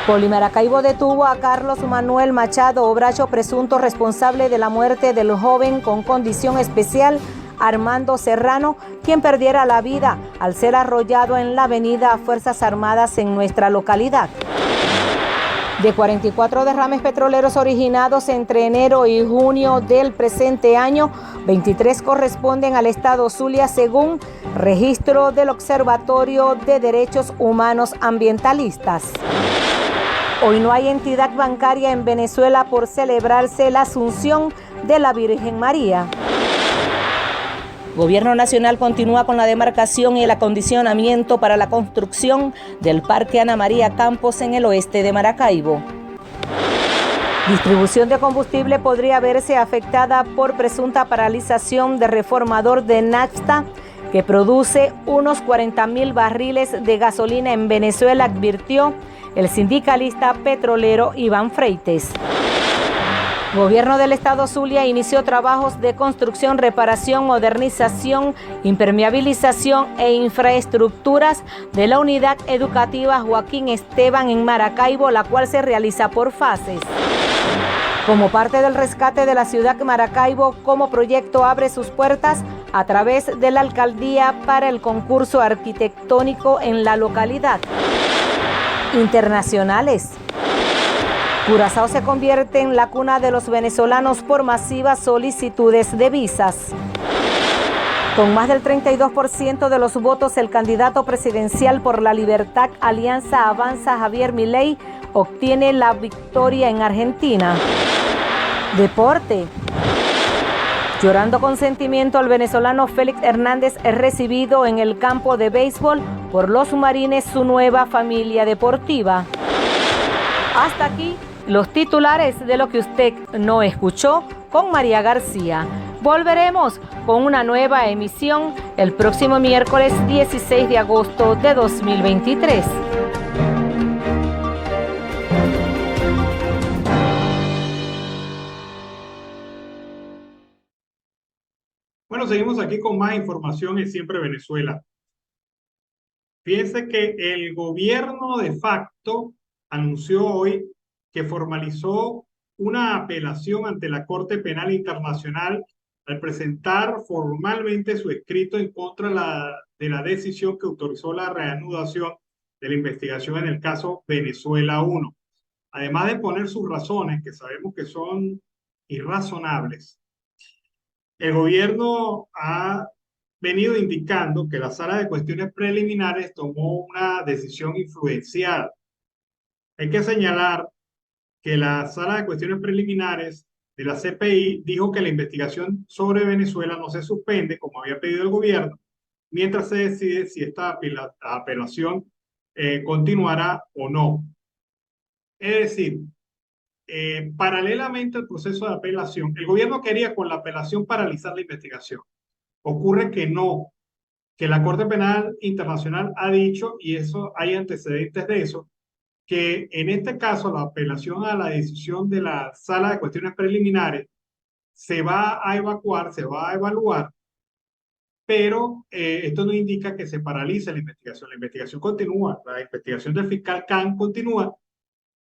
Polimaracaibo detuvo a Carlos Manuel Machado Obracho, presunto responsable de la muerte del joven con condición especial Armando Serrano, quien perdiera la vida al ser arrollado en la avenida Fuerzas Armadas en nuestra localidad. De 44 derrames petroleros originados entre enero y junio del presente año, 23 corresponden al estado Zulia, según registro del Observatorio de Derechos Humanos Ambientalistas. Hoy no hay entidad bancaria en Venezuela por celebrarse la Asunción de la Virgen María. Gobierno Nacional continúa con la demarcación y el acondicionamiento para la construcción del Parque Ana María Campos en el oeste de Maracaibo. Distribución de combustible podría verse afectada por presunta paralización de reformador de Nafta, que produce unos 40.000 barriles de gasolina en Venezuela, advirtió el sindicalista petrolero Iván Freites. Gobierno del Estado Zulia inició trabajos de construcción, reparación, modernización, impermeabilización e infraestructuras de la unidad educativa Joaquín Esteban en Maracaibo, la cual se realiza por fases. Como parte del rescate de la ciudad de Maracaibo, como proyecto abre sus puertas a través de la alcaldía para el concurso arquitectónico en la localidad. Internacionales. Curazao se convierte en la cuna de los venezolanos por masivas solicitudes de visas. Con más del 32% de los votos, el candidato presidencial por la libertad Alianza Avanza, Javier Milei, obtiene la victoria en Argentina. Deporte. Llorando con sentimiento, el venezolano Félix Hernández es recibido en el campo de béisbol por los Marines, su nueva familia deportiva. Hasta aquí los titulares de lo que usted no escuchó con María García. Volveremos con una nueva emisión el próximo miércoles 16 de agosto de 2023. Bueno, seguimos aquí con más información en Siempre Venezuela. Fíjense que el gobierno de facto anunció hoy que formalizó una apelación ante la Corte Penal Internacional al presentar formalmente su escrito en contra de la decisión que autorizó la reanudación de la investigación en el caso Venezuela 1. Además de poner sus razones, que sabemos que son irrazonables, el gobierno ha venido indicando que la Sala de Cuestiones Preliminares tomó una decisión influenciada. Hay que señalar que la Sala de Cuestiones Preliminares de la CPI dijo que la investigación sobre Venezuela no se suspende, como había pedido el gobierno, mientras se decide si esta apelación continuará o no. Es decir, paralelamente al proceso de apelación, el gobierno quería con la apelación paralizar la investigación. Ocurre que no, que la Corte Penal Internacional ha dicho, y eso hay antecedentes de eso, que en este caso la apelación a la decisión de la Sala de Cuestiones Preliminares se va a evacuar, se va a evaluar, pero esto no indica que se paralice la investigación. La investigación continúa, la investigación del fiscal Khan continúa,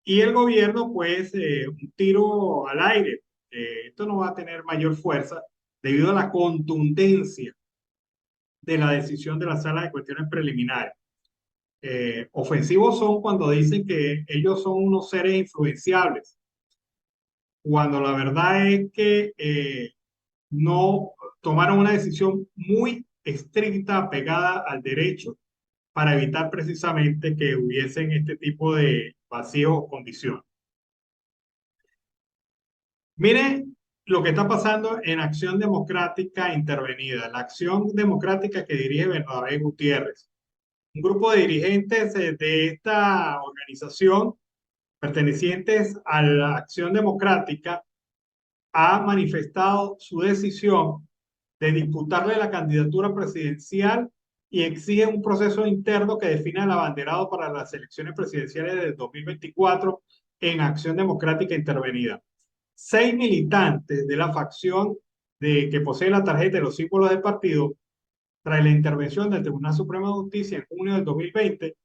y el gobierno, pues, un tiro al aire. Esto no va a tener mayor fuerza debido a la contundencia de la decisión de la Sala de Cuestiones Preliminares. Ofensivos son cuando dicen que ellos son unos seres influenciables, cuando la verdad es que no tomaron una decisión muy estricta, apegada al derecho, para evitar precisamente que hubiesen este tipo de vacíos o condiciones. Miren lo que está pasando en Acción Democrática Intervenida, la Acción Democrática que dirige Bernabé Gutiérrez. Un grupo de dirigentes de esta organización, pertenecientes a la Acción Democrática, ha manifestado su decisión de disputarle la candidatura presidencial y exige un proceso interno que defina el abanderado para las elecciones presidenciales del 2024 en Acción Democrática Intervenida. 6 militantes de la facción que posee la tarjeta y los símbolos del partido, tras la intervención del Tribunal Supremo de Justicia en junio del 2020,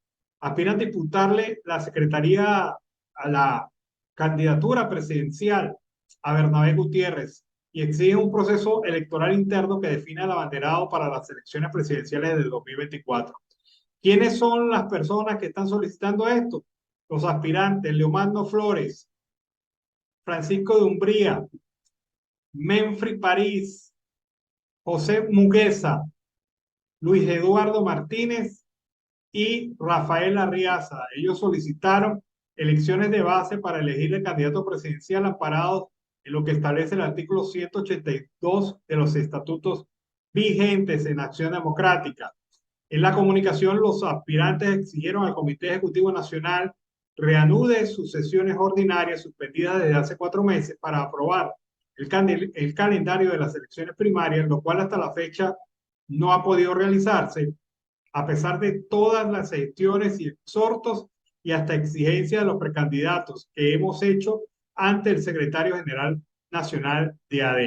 aspiran a disputarle la secretaría a la candidatura presidencial a Bernabé Gutiérrez y exigen un proceso electoral interno que defina el abanderado para las elecciones presidenciales del 2024. ¿Quiénes son las personas que están solicitando esto? Los aspirantes: Leomagno Flores, Francisco de Umbría, Menfri París, José Mugueza, Luis Eduardo Martínez y Rafael Arriaza. Ellos solicitaron elecciones de base para elegir el candidato presidencial amparados en lo que establece el artículo 182 de los estatutos vigentes en Acción Democrática. En la comunicación, los aspirantes exigieron al Comité Ejecutivo Nacional reanude sus sesiones ordinarias suspendidas desde hace 4 meses para aprobar el calendario de las elecciones primarias, lo cual hasta la fecha no ha podido realizarse, a pesar de todas las gestiones y exhortos y hasta exigencias de los precandidatos que hemos hecho ante el secretario general nacional de AD.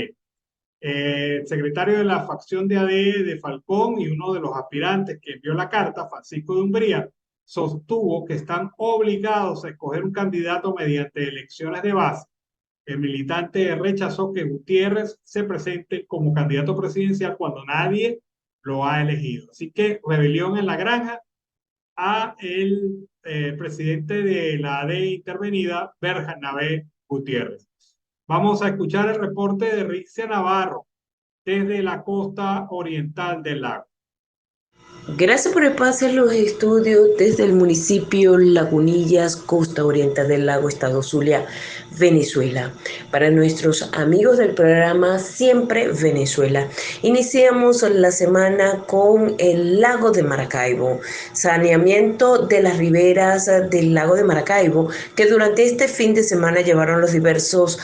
El secretario de la facción de AD de Falcón y uno de los aspirantes que envió la carta, Francisco de Umbría, sostuvo que están obligados a escoger un candidato mediante elecciones de base. El militante rechazó que Gutiérrez se presente como candidato presidencial cuando nadie lo ha elegido. Así que rebelión en la granja a el presidente de la AD intervenida, Bernabé Gutiérrez. Vamos a escuchar el reporte de Rixia Navarro desde la costa oriental del lago. Gracias por el pase a los estudios desde el municipio Lagunillas, costa oriental del lago, estado Zulia, Venezuela. Para nuestros amigos del programa Siempre Venezuela, iniciamos la semana con el lago de Maracaibo, saneamiento de las riberas del lago de Maracaibo, que durante este fin de semana llevaron los diversos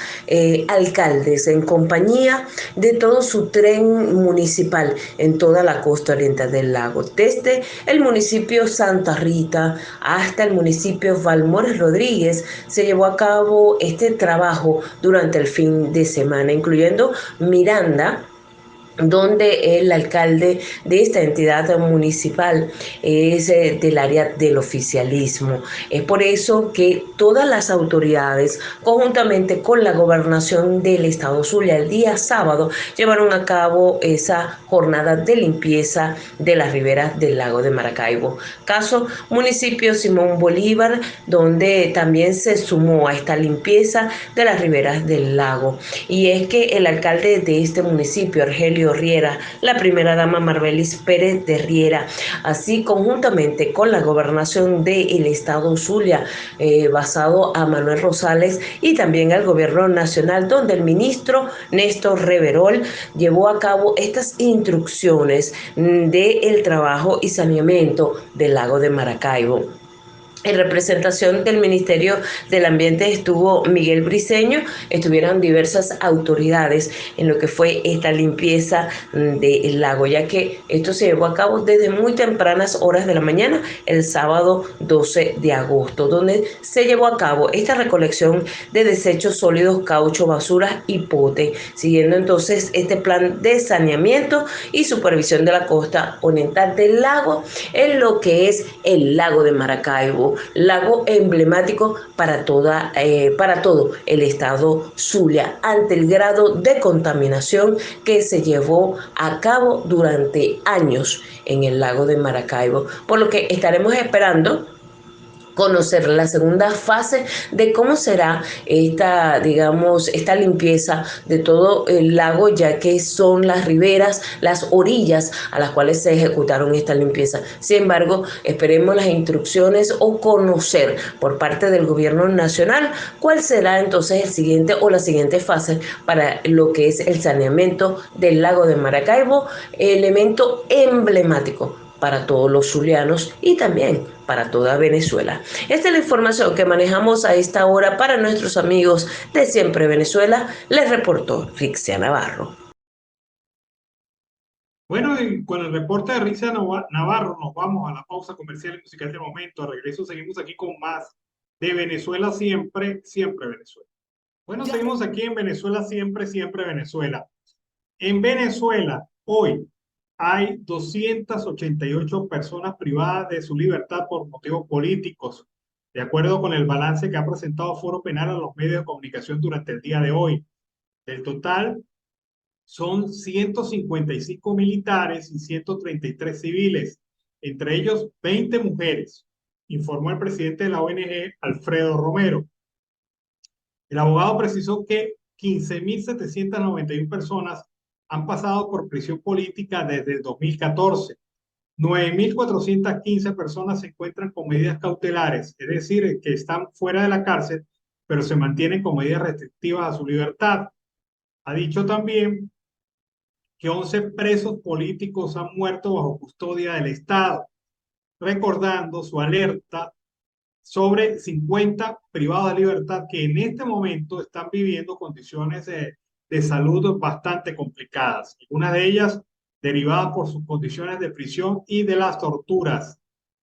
alcaldes en compañía de todo su tren municipal en toda la costa oriental del lago. Desde el municipio Santa Rita hasta el municipio Valmores Rodríguez se llevó a cabo este trabajo durante el fin de semana, incluyendo Miranda, donde el alcalde de esta entidad municipal es del área del oficialismo. Es por eso que todas las autoridades, conjuntamente con la gobernación del estado Zulia, el día sábado llevaron a cabo esa jornada de limpieza de las riberas del lago de Maracaibo. Caso municipio Simón Bolívar, donde también se sumó a esta limpieza de las riberas del lago. Y es que el alcalde de este municipio, Argelio Riera, la primera dama Marbelis Pérez de Riera, así conjuntamente con la gobernación del estado Zulia, basado a Manuel Rosales, y también al gobierno nacional, donde el ministro Néstor Reverol llevó a cabo estas instrucciones del trabajo y saneamiento del lago de Maracaibo. En representación del Ministerio del Ambiente estuvo Miguel Briceño, estuvieron diversas autoridades en lo que fue esta limpieza del lago, ya que esto se llevó a cabo desde muy tempranas horas de la mañana, el sábado 12 de agosto, donde se llevó a cabo esta recolección de desechos sólidos, caucho, basura y pote, siguiendo entonces este plan de saneamiento y supervisión de la costa oriental del lago, en lo que es el lago de Maracaibo, lago emblemático para todo el estado Zulia, ante el grado de contaminación que se llevó a cabo durante años en el lago de Maracaibo, por lo que estaremos esperando conocer la segunda fase de cómo será esta limpieza de todo el lago, ya que son las riberas, las orillas a las cuales se ejecutaron esta limpieza. Sin embargo, esperemos las instrucciones o conocer por parte del gobierno nacional cuál será entonces el siguiente o la siguiente fase para lo que es el saneamiento del lago de Maracaibo, elemento emblemático para todos los zulianos y también para toda Venezuela. Esta es la información que manejamos a esta hora para nuestros amigos de Siempre Venezuela. Les reportó Rixia Navarro. Bueno, y con el reporte de Rixia Navarro nos vamos a la pausa comercial y musical del momento. A regreso seguimos aquí con más de Venezuela Siempre, Siempre Venezuela. Bueno, seguimos aquí en Venezuela Siempre, Siempre Venezuela. En Venezuela, hoy, hay 288 personas privadas de su libertad por motivos políticos, de acuerdo con el balance que ha presentado Foro Penal a los medios de comunicación durante el día de hoy. Del total, son 155 militares y 133 civiles, entre ellos 20 mujeres, informó el presidente de la ONG, Alfredo Romero. El abogado precisó que 15.791 personas han pasado por prisión política desde el 2014. 9.415 personas se encuentran con medidas cautelares, es decir, que están fuera de la cárcel, pero se mantienen con medidas restrictivas a su libertad. Ha dicho también que 11 presos políticos han muerto bajo custodia del Estado, recordando su alerta sobre 50 privados de libertad que en este momento están viviendo condiciones de salud bastante complicadas, algunas de ellas derivadas por sus condiciones de prisión y de las torturas.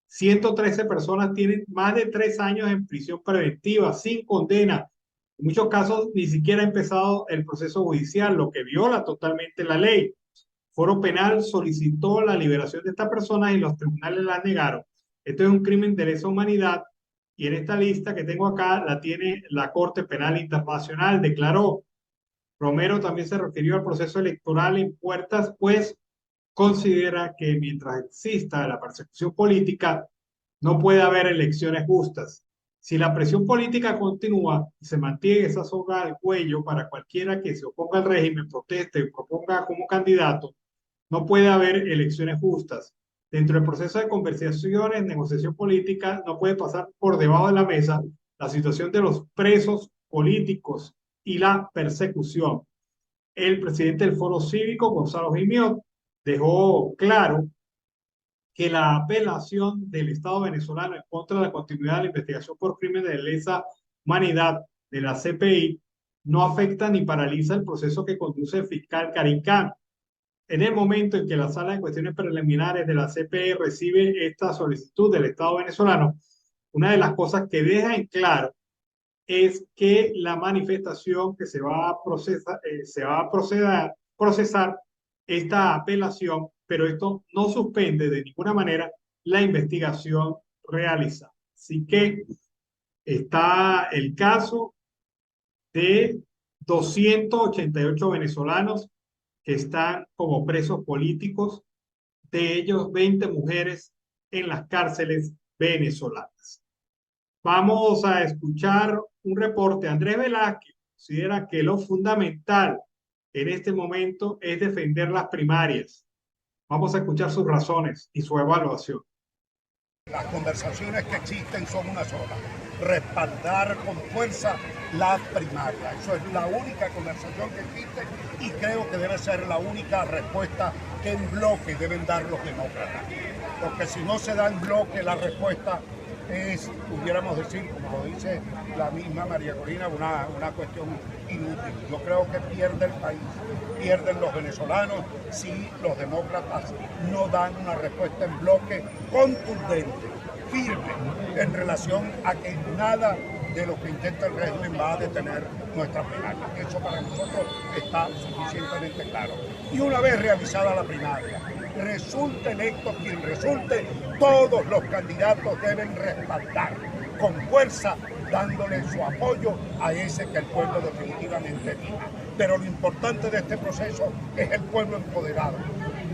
113 personas tienen más de 3 años en prisión preventiva sin condena. En muchos casos ni siquiera ha empezado el proceso judicial, lo que viola totalmente la ley. Foro Penal solicitó la liberación de estas personas y los tribunales la negaron. Esto es un crimen de lesa humanidad y en esta lista que tengo acá la tiene la Corte Penal Internacional, declaró. Romero también se refirió al proceso electoral en puertas, pues considera que mientras exista la persecución política, no puede haber elecciones justas. Si la presión política continúa y se mantiene esa soga al cuello para cualquiera que se oponga al régimen, proteste y proponga como candidato, no puede haber elecciones justas. Dentro del proceso de conversaciones, negociación política, no puede pasar por debajo de la mesa la situación de los presos políticos y la persecución. El presidente del Foro Cívico, Gonzalo Gimiot, dejó claro que la apelación del Estado venezolano en contra de la continuidad de la investigación por crímenes de lesa humanidad de la CPI no afecta ni paraliza el proceso que conduce el fiscal Karim Khan. En el momento en que la Sala de Cuestiones Preliminares de la CPI recibe esta solicitud del Estado venezolano, una de las cosas que deja en claro es que la manifestación que se va a procesar esta apelación, pero esto no suspende de ninguna manera la investigación realizada. Así que está el caso de 288 venezolanos que están como presos políticos, de ellos 20 mujeres en las cárceles venezolanas. Vamos a escuchar un reporte. Andrés Velázquez considera que lo fundamental en este momento es defender las primarias. Vamos a escuchar sus razones y su evaluación. Las conversaciones que existen son una sola: respaldar con fuerza la primaria. Eso es la única conversación que existe y creo que debe ser la única respuesta que en bloque deben dar los demócratas. Porque si no se da en bloque la respuesta es, pudiéramos decir, como lo dice la misma María Corina, una cuestión inútil. Yo creo que pierde el país, pierden los venezolanos si los demócratas no dan una respuesta en bloque contundente, firme, en relación a que nada de lo que intenta el régimen va a detener nuestra primaria. Eso para nosotros está suficientemente claro. Y una vez realizada la primaria, resulte electo quien resulte, todos los candidatos deben respaldar con fuerza, dándole su apoyo a ese que el pueblo definitivamente elija. Pero lo importante de este proceso es el pueblo empoderado,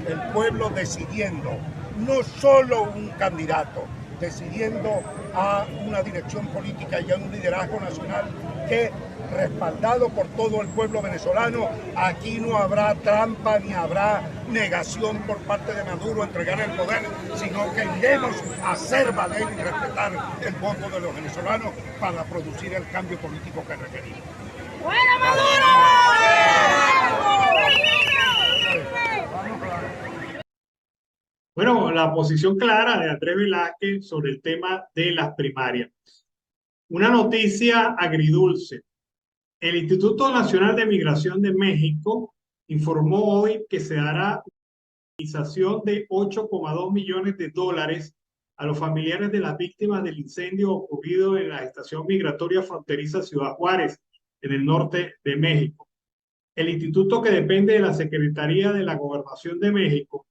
el pueblo decidiendo no solo un candidato, decidiendo a una dirección política y a un liderazgo nacional que, respaldado por todo el pueblo venezolano, aquí no habrá trampa ni habrá negación por parte de Maduro a entregar el poder, sino que iremos a hacer valer y respetar el voto de los venezolanos para producir el cambio político que requerimos. ¡Fuera Maduro! Bueno, la posición clara de Andrés Velázquez sobre el tema de las primarias. Una noticia agridulce. El Instituto Nacional de Migración de México informó hoy que se dará una indemnización de $8,2 millones a los familiares de las víctimas del incendio ocurrido en la estación migratoria fronteriza Ciudad Juárez, en el norte de México. El instituto, que depende de la Secretaría de la Gobernación de México,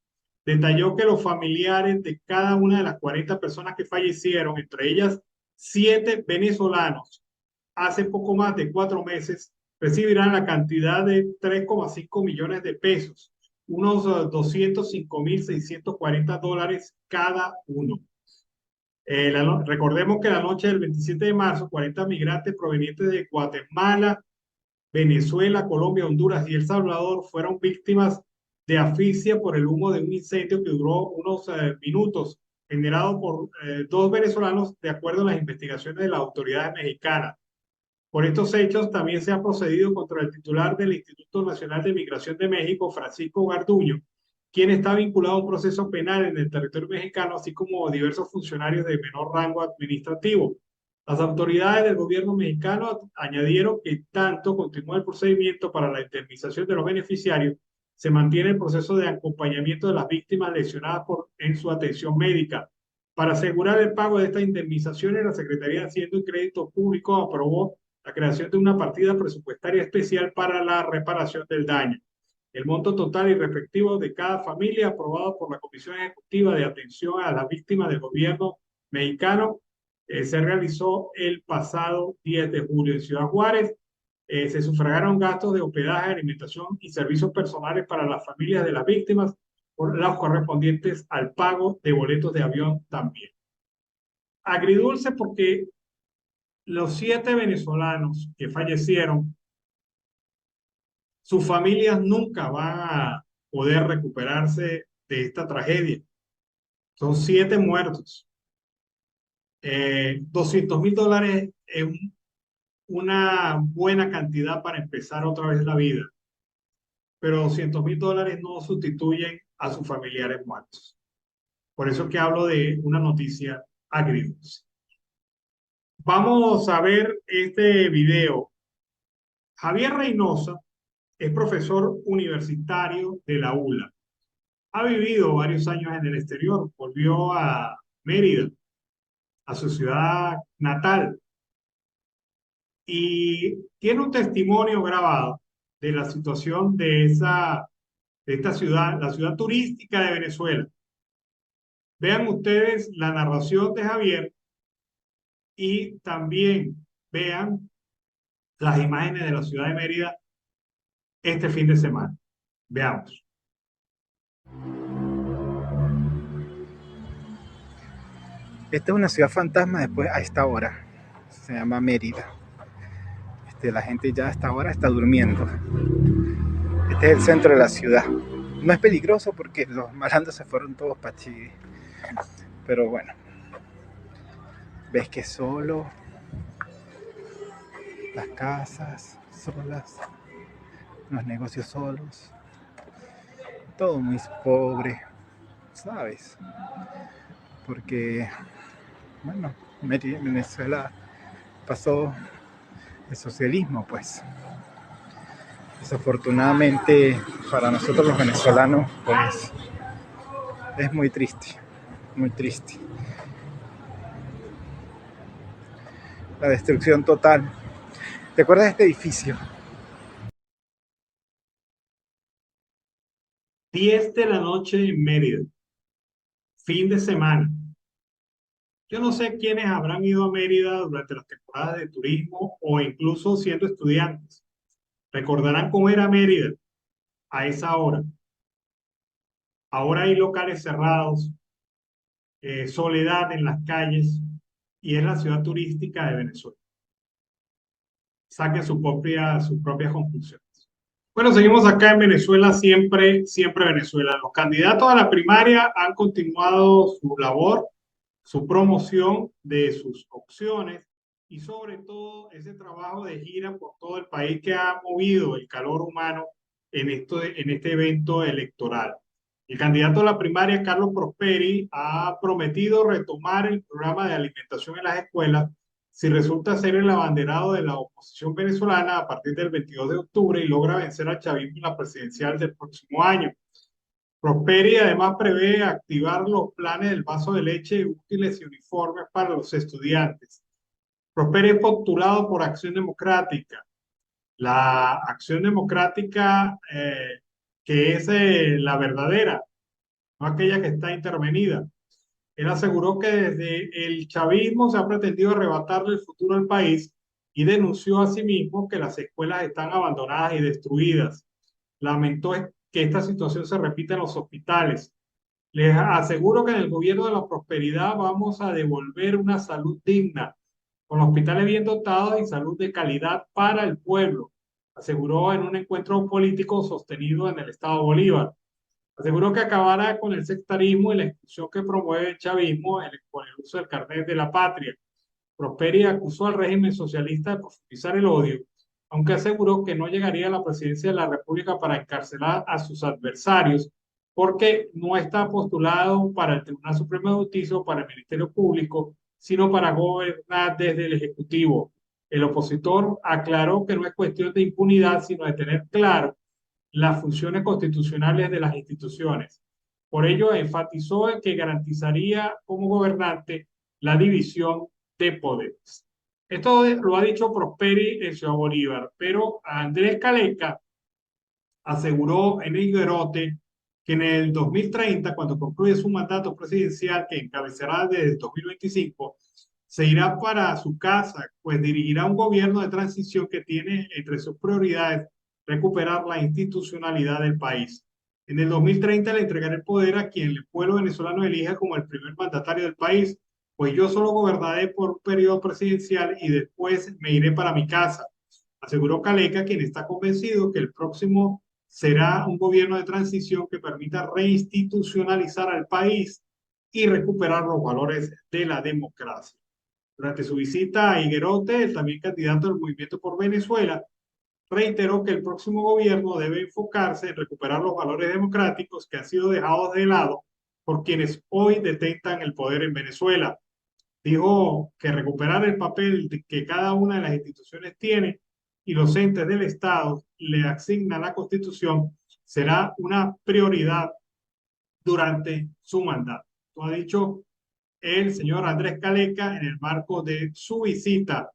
detalló que los familiares de cada una de las 40 personas que fallecieron, entre ellas 7 venezolanos, hace poco más de 4 meses, recibirán la cantidad de 3,5 millones de pesos, unos $205,640 cada uno. Recordemos que la noche del 27 de marzo, 40 migrantes provenientes de Guatemala, Venezuela, Colombia, Honduras y El Salvador fueron víctimas de asfixia por el humo de un incendio que duró unos minutos, generado por 2 venezolanos, de acuerdo a las investigaciones de las autoridades mexicanas. Por estos hechos también se ha procedido contra el titular del Instituto Nacional de Migración de México, Francisco Garduño, quien está vinculado a un proceso penal en el territorio mexicano, así como diversos funcionarios de menor rango administrativo. Las autoridades del gobierno mexicano añadieron que tanto continúa el procedimiento para la indemnización de los beneficiarios, se mantiene el proceso de acompañamiento de las víctimas lesionadas en su atención médica. Para asegurar el pago de estas indemnizaciones, la Secretaría de Hacienda y Crédito Público aprobó la creación de una partida presupuestaria especial para la reparación del daño. El monto total y respectivo de cada familia, aprobado por la Comisión Ejecutiva de Atención a las Víctimas del Gobierno mexicano, se realizó el pasado 10 de julio en Ciudad Juárez. Se sufragaron gastos de hospedaje, alimentación y servicios personales para las familias de las víctimas, por los correspondientes al pago de boletos de avión también. Agridulce porque los 7 venezolanos que fallecieron, sus familias nunca van a poder recuperarse de esta tragedia. Son 7 muertos. $200,000 es una buena cantidad para empezar otra vez la vida, pero $200,000 no sustituyen a sus familiares muertos. Por eso que hablo de una noticia agridulce. Vamos a ver este video. Javier Reynosa es profesor universitario de la ULA. Ha vivido varios años en el exterior, volvió a Mérida, a su ciudad natal, y tiene un testimonio grabado de la situación de esa de esta ciudad, la ciudad turística de Venezuela. Vean ustedes la narración de Javier y también vean las imágenes de la ciudad de Mérida este fin de semana. Veamos. Esta es una ciudad fantasma después a esta hora. Se llama Mérida. La gente ya a esta hora está durmiendo. Este es el centro de la ciudad. No es peligroso porque los malandros se fueron todos para Chile. Pero bueno, ves que solo, las casas solas, los negocios solos, todo muy pobre, ¿sabes? Porque, bueno, Venezuela pasó el socialismo, pues. Desafortunadamente para nosotros los venezolanos, pues, es muy triste, muy triste. La destrucción total. ¿Te acuerdas de este edificio? 10 de la noche en Mérida, fin de semana. Yo no sé quiénes habrán ido a Mérida durante las temporadas de turismo o incluso siendo estudiantes. Recordarán cómo era Mérida a esa hora. Ahora hay locales cerrados, soledad en las calles y es la ciudad turística de Venezuela. Saquen sus propias conclusiones. Bueno, seguimos acá en Venezuela, siempre Venezuela. Los candidatos a la primaria han continuado su labor, su promoción de sus opciones y sobre todo ese trabajo de gira por todo el país que ha movido el calor humano en este evento electoral. El candidato a la primaria, Carlos Prosperi, ha prometido retomar el programa de alimentación en las escuelas si resulta ser el abanderado de la oposición venezolana a partir del 22 de octubre y logra vencer al chavismo en la presidencial del próximo año. Prosperi además prevé activar los planes del vaso de leche útiles y uniformes para los estudiantes. Prosperi es postulado por Acción Democrática. La Acción Democrática que es la verdadera, no aquella que está intervenida. Él aseguró que desde el chavismo se ha pretendido arrebatarle el futuro al país y denunció asimismo que las escuelas están abandonadas y destruidas. Lamentó que esta situación se repita en los hospitales. Les aseguro que en el gobierno de la prosperidad vamos a devolver una salud digna, con hospitales bien dotados y salud de calidad para el pueblo, aseguró en un encuentro político sostenido en el estado Bolívar. Aseguró que acabará con el sectarismo y la exclusión que promueve el chavismo con el uso del carnet de la patria. Prosperi acusó al régimen socialista de profundizar el odio, aunque aseguró que no llegaría a la presidencia de la República para encarcelar a sus adversarios, porque no está postulado para el Tribunal Supremo de Justicia o para el Ministerio Público, sino para gobernar desde el Ejecutivo. El opositor aclaró que no es cuestión de impunidad, sino de tener claro las funciones constitucionales de las instituciones. Por ello, enfatizó en que garantizaría como gobernante la división de poderes. Esto lo ha dicho Prosperi en Ciudad Bolívar, pero Andrés Caleca aseguró en Higuerote que en el 2030, cuando concluye su mandato presidencial, que encabezará desde 2025, se irá para su casa, pues dirigirá un gobierno de transición que tiene entre sus prioridades recuperar la institucionalidad del país. En el 2030 le entregaré el poder a quien el pueblo venezolano elija como el primer mandatario del país, pues yo solo gobernaré por un periodo presidencial y después me iré para mi casa, aseguró Caleca, quien está convencido que el próximo será un gobierno de transición que permita reinstitucionalizar al país y recuperar los valores de la democracia. Durante su visita a Higuerote, el también candidato del Movimiento por Venezuela reiteró que el próximo gobierno debe enfocarse en recuperar los valores democráticos que han sido dejados de lado por quienes hoy detentan el poder en Venezuela. Dijo que recuperar el papel que cada una de las instituciones tiene y los entes del Estado le asigna la Constitución será una prioridad durante su mandato. Lo ha dicho el señor Andrés Caleca en el marco de su visita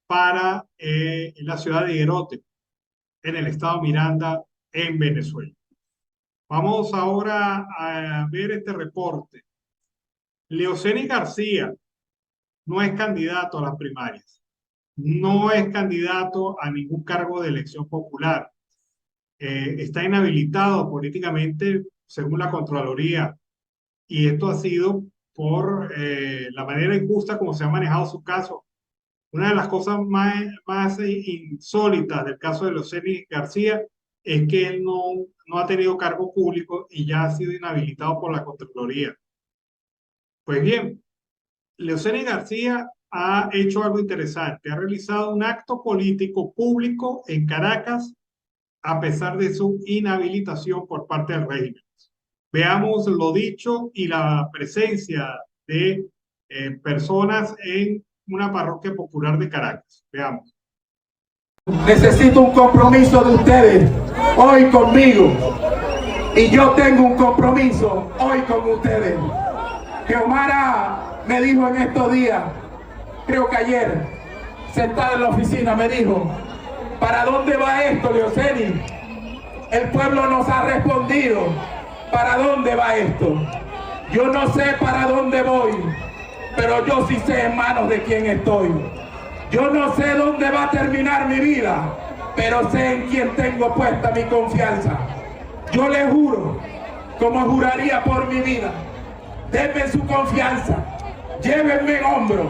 para la ciudad de Higuerote, en el estado Miranda, en Venezuela. Vamos ahora a ver este reporte. Leoceni García no es candidato a las primarias. No es candidato a ningún cargo de elección popular. Está inhabilitado políticamente según la Contraloría, y esto ha sido por la manera injusta como se ha manejado su caso. Una de las cosas más insólitas del caso de Leoceni García es que él no ha tenido cargo público y ya ha sido inhabilitado por la Contraloría. Pues bien, Leoceni García ha hecho algo interesante. Ha realizado un acto político público en Caracas a pesar de su inhabilitación por parte del régimen. Veamos lo dicho y la presencia de personas en una parroquia popular de Caracas. Veamos. Necesito un compromiso de ustedes hoy conmigo, y yo tengo un compromiso hoy con ustedes. Xiomara me dijo en estos días, creo que ayer, sentada en la oficina, me dijo: ¿para dónde va esto, Leoceni? El pueblo nos ha respondido: ¿para dónde va esto? Yo no sé para dónde voy, pero yo sí sé en manos de quién estoy. Yo no sé dónde va a terminar mi vida, pero sé en quién tengo puesta mi confianza. Yo le juro, como juraría por mi vida, denme su confianza, llévenme en hombros,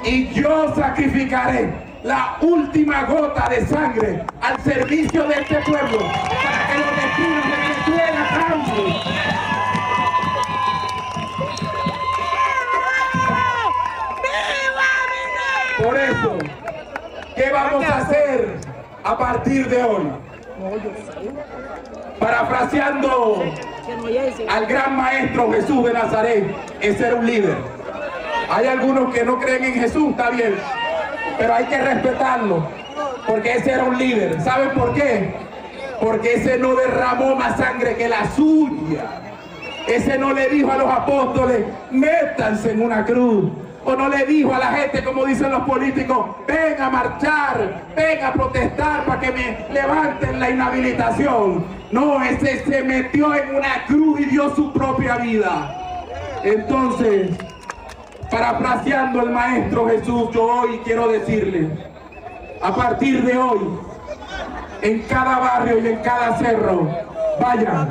y yo sacrificaré la última gota de sangre al servicio de este pueblo para que los destinos de Venezuela cambien. Por eso, ¿qué vamos a hacer a partir de hoy? Parafraseando al gran maestro Jesús de Nazaret, es ser un líder. Hay algunos que no creen en Jesús, está bien, pero hay que respetarlo, porque ese era un líder. ¿Saben por qué? Porque ese no derramó más sangre que la suya. Ese no le dijo a los apóstoles: métanse en una cruz. O no le dijo a la gente, como dicen los políticos: ven a marchar, ven a protestar para que me levanten la inhabilitación. No, ese se metió en una cruz y dio su propia vida. Entonces, parafraseando al maestro Jesús, yo hoy quiero decirle: a partir de hoy, en cada barrio y en cada cerro, vayan,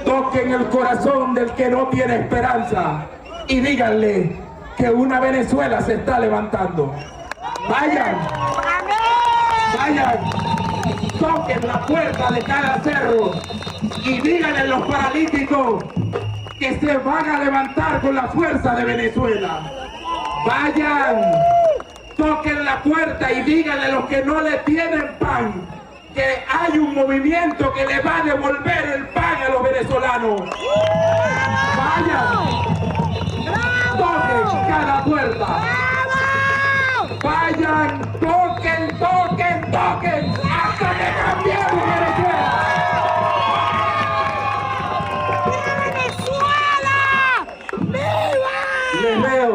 toquen el corazón del que no tiene esperanza y díganle que una Venezuela se está levantando. Vayan, vayan, toquen la puerta de cada cerro y díganle a los paralíticos que se van a levantar con la fuerza de Venezuela. Vayan, toquen la puerta y díganle a los que no le tienen pan que hay un movimiento que le va a devolver el pan a los venezolanos. Vayan, toquen cada puerta. Vayan, toquen, toquen, toquen, hasta que cambiemos Venezuela. Les veo.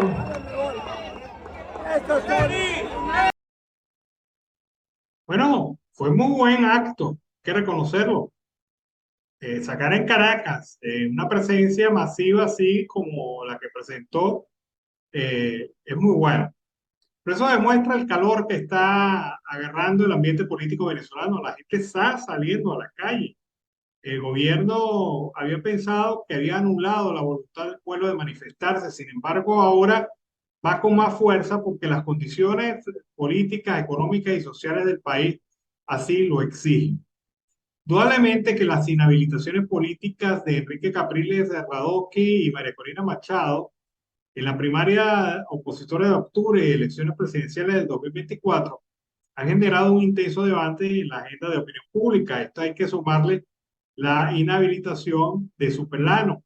Bueno, fue muy buen acto, hay que reconocerlo. Sacar en Caracas una presencia masiva así como la que presentó es muy bueno. Pero eso demuestra el calor que está agarrando el ambiente político venezolano. La gente está saliendo a la calle. El gobierno había pensado que había anulado la voluntad del pueblo de manifestarse. Sin embargo, ahora va con más fuerza porque las condiciones políticas, económicas y sociales del país así lo exigen. Indudablemente que las inhabilitaciones políticas de Enrique Capriles Radosky y María Corina Machado en la primaria opositora de octubre y elecciones presidenciales del 2024 han generado un intenso debate en la agenda de opinión pública. Esto hay que sumarle la inhabilitación de Superlano,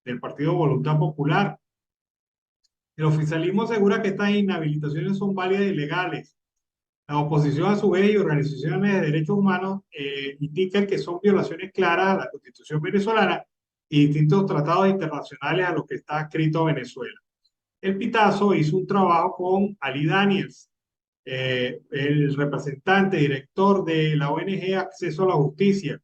del Partido Voluntad Popular. El oficialismo asegura que estas inhabilitaciones son válidas y legales. La oposición, a su vez, y organizaciones de derechos humanos indican que son violaciones claras a la Constitución venezolana y distintos tratados internacionales a los que está adscrito Venezuela. El Pitazo hizo un trabajo con Ali Daniels, el representante, director de la ONG Acceso a la Justicia,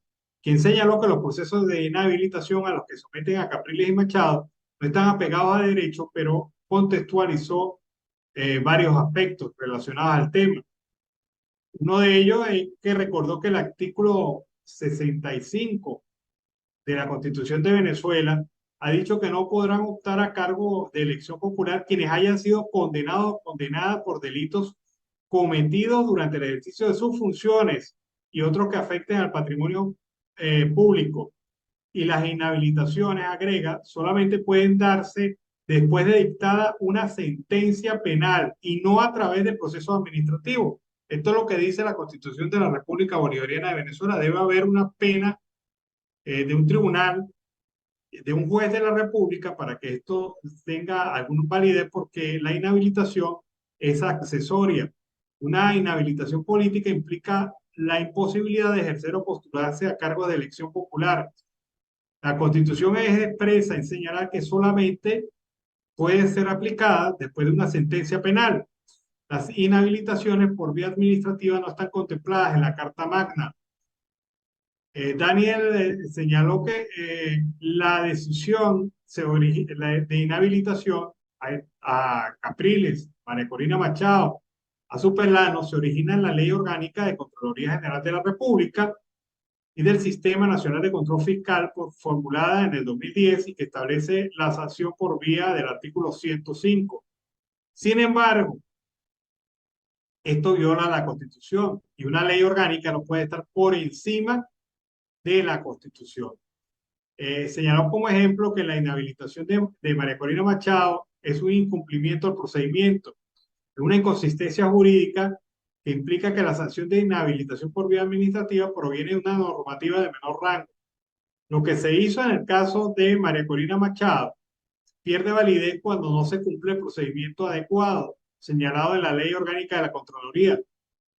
quien señaló que los procesos de inhabilitación a los que someten a Capriles y Machado no están apegados a derecho, pero contextualizó varios aspectos relacionados al tema. Uno de ellos es que recordó que el artículo 65 de la Constitución de Venezuela ha dicho que no podrán optar a cargo de elección popular quienes hayan sido condenados o condenadas por delitos cometidos durante el ejercicio de sus funciones y otros que afecten al patrimonio público. Y las inhabilitaciones, agrega, solamente pueden darse después de dictada una sentencia penal y no a través de procesos administrativos. Esto es lo que dice la Constitución de la República Bolivariana de Venezuela. Debe haber una pena de un tribunal, de un juez de la República, para que esto tenga alguna validez, porque la inhabilitación es accesoria. Una inhabilitación política implica la imposibilidad de ejercer o postularse a cargo de elección popular. La Constitución es expresa en señalar que solamente puede ser aplicada después de una sentencia penal. Las inhabilitaciones por vía administrativa no están contempladas en la Carta Magna. Daniel señaló que la decisión de inhabilitación a Capriles, María Corina Machado, a Superlano, se origina en la Ley Orgánica de Contraloría General de la República y del Sistema Nacional de Control Fiscal, formulada en el 2010 y que establece la sanción por vía del artículo 105. Sin embargo, esto viola la Constitución y una ley orgánica no puede estar por encima de la Constitución. Señaló como ejemplo que la inhabilitación de María Corina Machado es un incumplimiento del procedimiento, una inconsistencia jurídica que implica que la sanción de inhabilitación por vía administrativa proviene de una normativa de menor rango. Lo que se hizo en el caso de María Corina Machado pierde validez cuando no se cumple el procedimiento adecuado señalado en la Ley Orgánica de la Contraloría,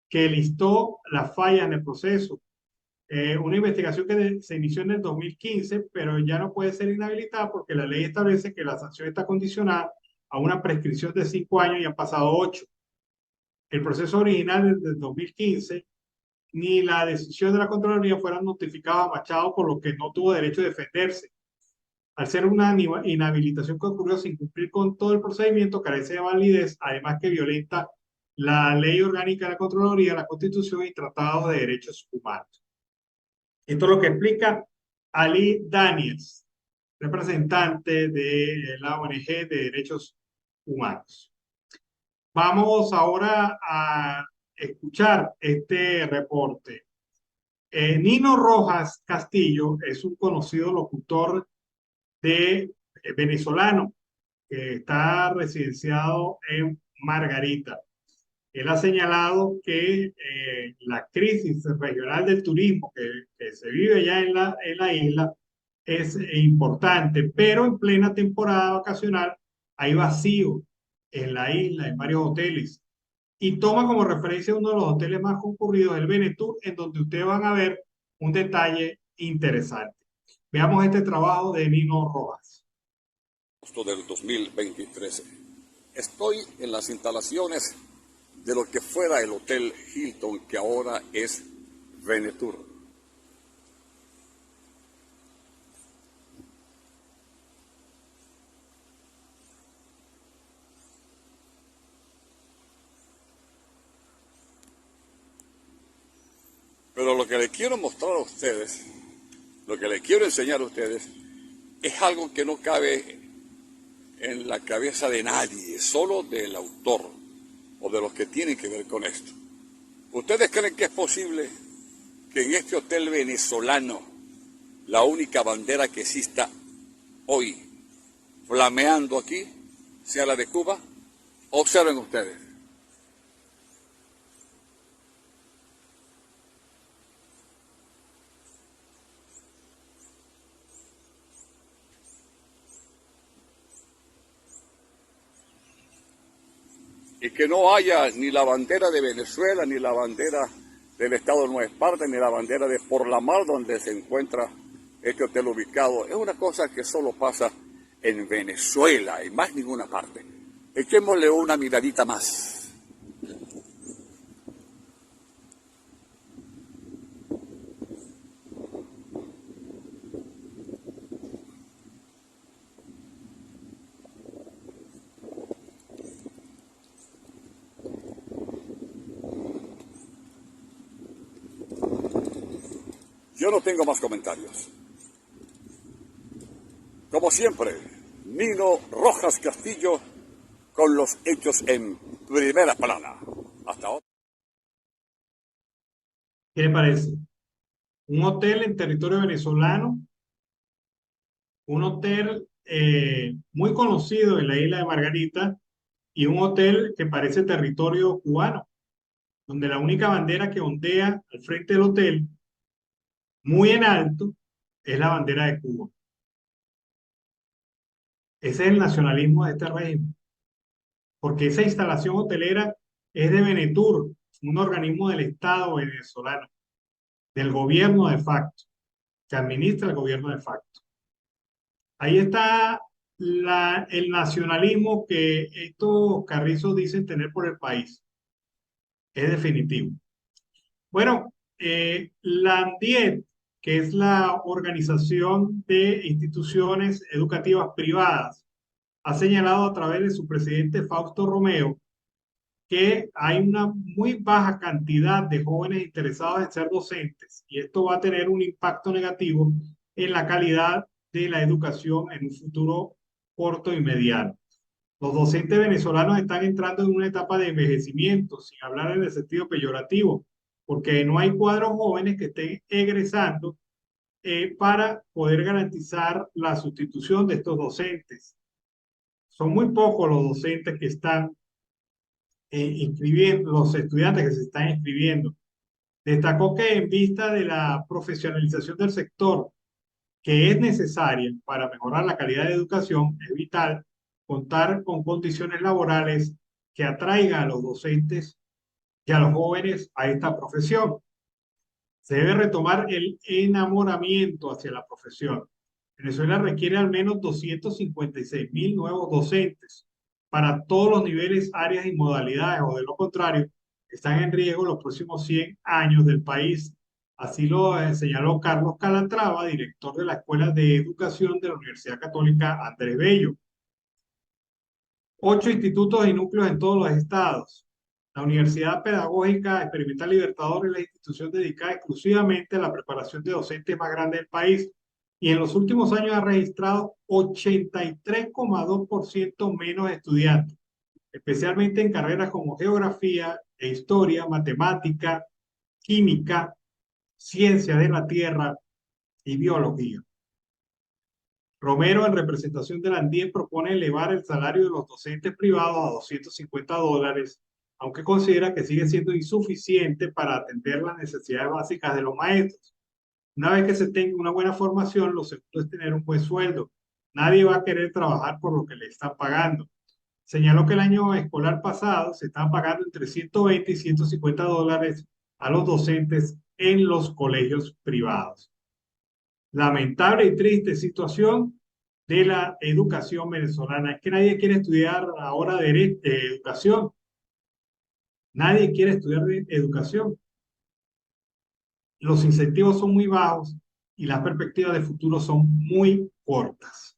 que listó las fallas en el proceso. Una investigación que se inició en el 2015, pero ya no puede ser inhabilitada porque la ley establece que la sanción está condicionada a una prescripción de 5 años y han pasado 8. El proceso original del 2015 ni la decisión de la Contraloría fueron notificados a Machado, por lo que no tuvo derecho a defenderse. Al ser una inhabilitación que ocurrió sin cumplir con todo el procedimiento, carece de validez, además que violenta la Ley Orgánica de la Contraloría, la Constitución y tratados de derechos humanos. Esto es lo que explica Ali Daniels, representante de la ONG de Derechos Humanos. Vamos ahora a escuchar este reporte. Nino Rojas Castillo es un conocido locutor venezolano que está residenciado en Margarita. Él ha señalado que la crisis regional del turismo que se vive ya en la isla es importante, pero en plena temporada vacacional hay vacío en la isla, en varios hoteles. Y toma como referencia uno de los hoteles más concurridos, el Venetur, en donde ustedes van a ver un detalle interesante. Veamos este trabajo de Nino Rojas. Del 2023. Estoy en las instalaciones de lo que fuera el Hotel Hilton, que ahora es Venetur. Pero lo que le quiero mostrar a ustedes, lo que le quiero enseñar a ustedes, es algo que no cabe en la cabeza de nadie, solo del autor o de los que tienen que ver con esto. ¿Ustedes creen que es posible que en este hotel venezolano la única bandera que exista hoy flameando aquí sea la de Cuba? Observen ustedes. Y que no haya ni la bandera de Venezuela, ni la bandera del Estado de Nueva Esparta, ni la bandera de Por la Mar, donde se encuentra este hotel ubicado. Es una cosa que solo pasa en Venezuela, en más ninguna parte. Echémosle una miradita más. Yo no tengo más comentarios. Como siempre, Nino Rojas Castillo con los hechos en primera plana. Hasta ahora. ¿Qué le parece? Un hotel en territorio venezolano, un hotel muy conocido en la isla de Margarita y un hotel que parece territorio cubano, donde la única bandera que ondea al frente del hotel, muy en alto, es la bandera de Cuba. Ese es el nacionalismo de este régimen, porque esa instalación hotelera es de Venetur, un organismo del Estado venezolano, del gobierno de facto, que administra el gobierno de facto. Ahí está el nacionalismo que estos carrizos dicen tener por el país. Es definitivo. Bueno, la ANDIET, que es la Organización de Instituciones Educativas Privadas, ha señalado a través de su presidente Fausto Romeo que hay una muy baja cantidad de jóvenes interesados en ser docentes y esto va a tener un impacto negativo en la calidad de la educación en un futuro corto y mediano. Los docentes venezolanos están entrando en una etapa de envejecimiento, sin hablar en el sentido peyorativo, porque no hay cuadros jóvenes que estén egresando para poder garantizar la sustitución de estos docentes. Son muy pocos los docentes que están inscribiendo, los estudiantes que se están inscribiendo. Destacó que en vista de la profesionalización del sector, que es necesaria para mejorar la calidad de educación, es vital contar con condiciones laborales que atraigan a los docentes y a los jóvenes a esta profesión. Se debe retomar el enamoramiento hacia la profesión. Venezuela requiere al menos 256.000 nuevos docentes para todos los niveles, áreas y modalidades, o de lo contrario, están en riesgo los próximos 100 años del país. Así lo señaló Carlos Calatrava, director de la Escuela de Educación de la Universidad Católica Andrés Bello. 8 institutos y núcleos en todos los estados. La Universidad Pedagógica Experimental Libertador es la institución dedicada exclusivamente a la preparación de docentes más grande del país y en los últimos años ha registrado 83,2% menos estudiantes, especialmente en carreras como geografía e historia, matemática, química, ciencia de la tierra y biología. Romero, en representación de la ANDIET, propone elevar el salario de los docentes privados a $250, aunque considera que sigue siendo insuficiente para atender las necesidades básicas de los maestros. Una vez que se tenga una buena formación, lo segundo es tener un buen sueldo. Nadie va a querer trabajar por lo que le están pagando. Señaló que el año escolar pasado se estaban pagando entre $120 y $150 a los docentes en los colegios privados. Lamentable y triste situación de la educación venezolana. Es que nadie quiere estudiar ahora educación. Nadie quiere estudiar educación. Los incentivos son muy bajos y las perspectivas de futuro son muy cortas.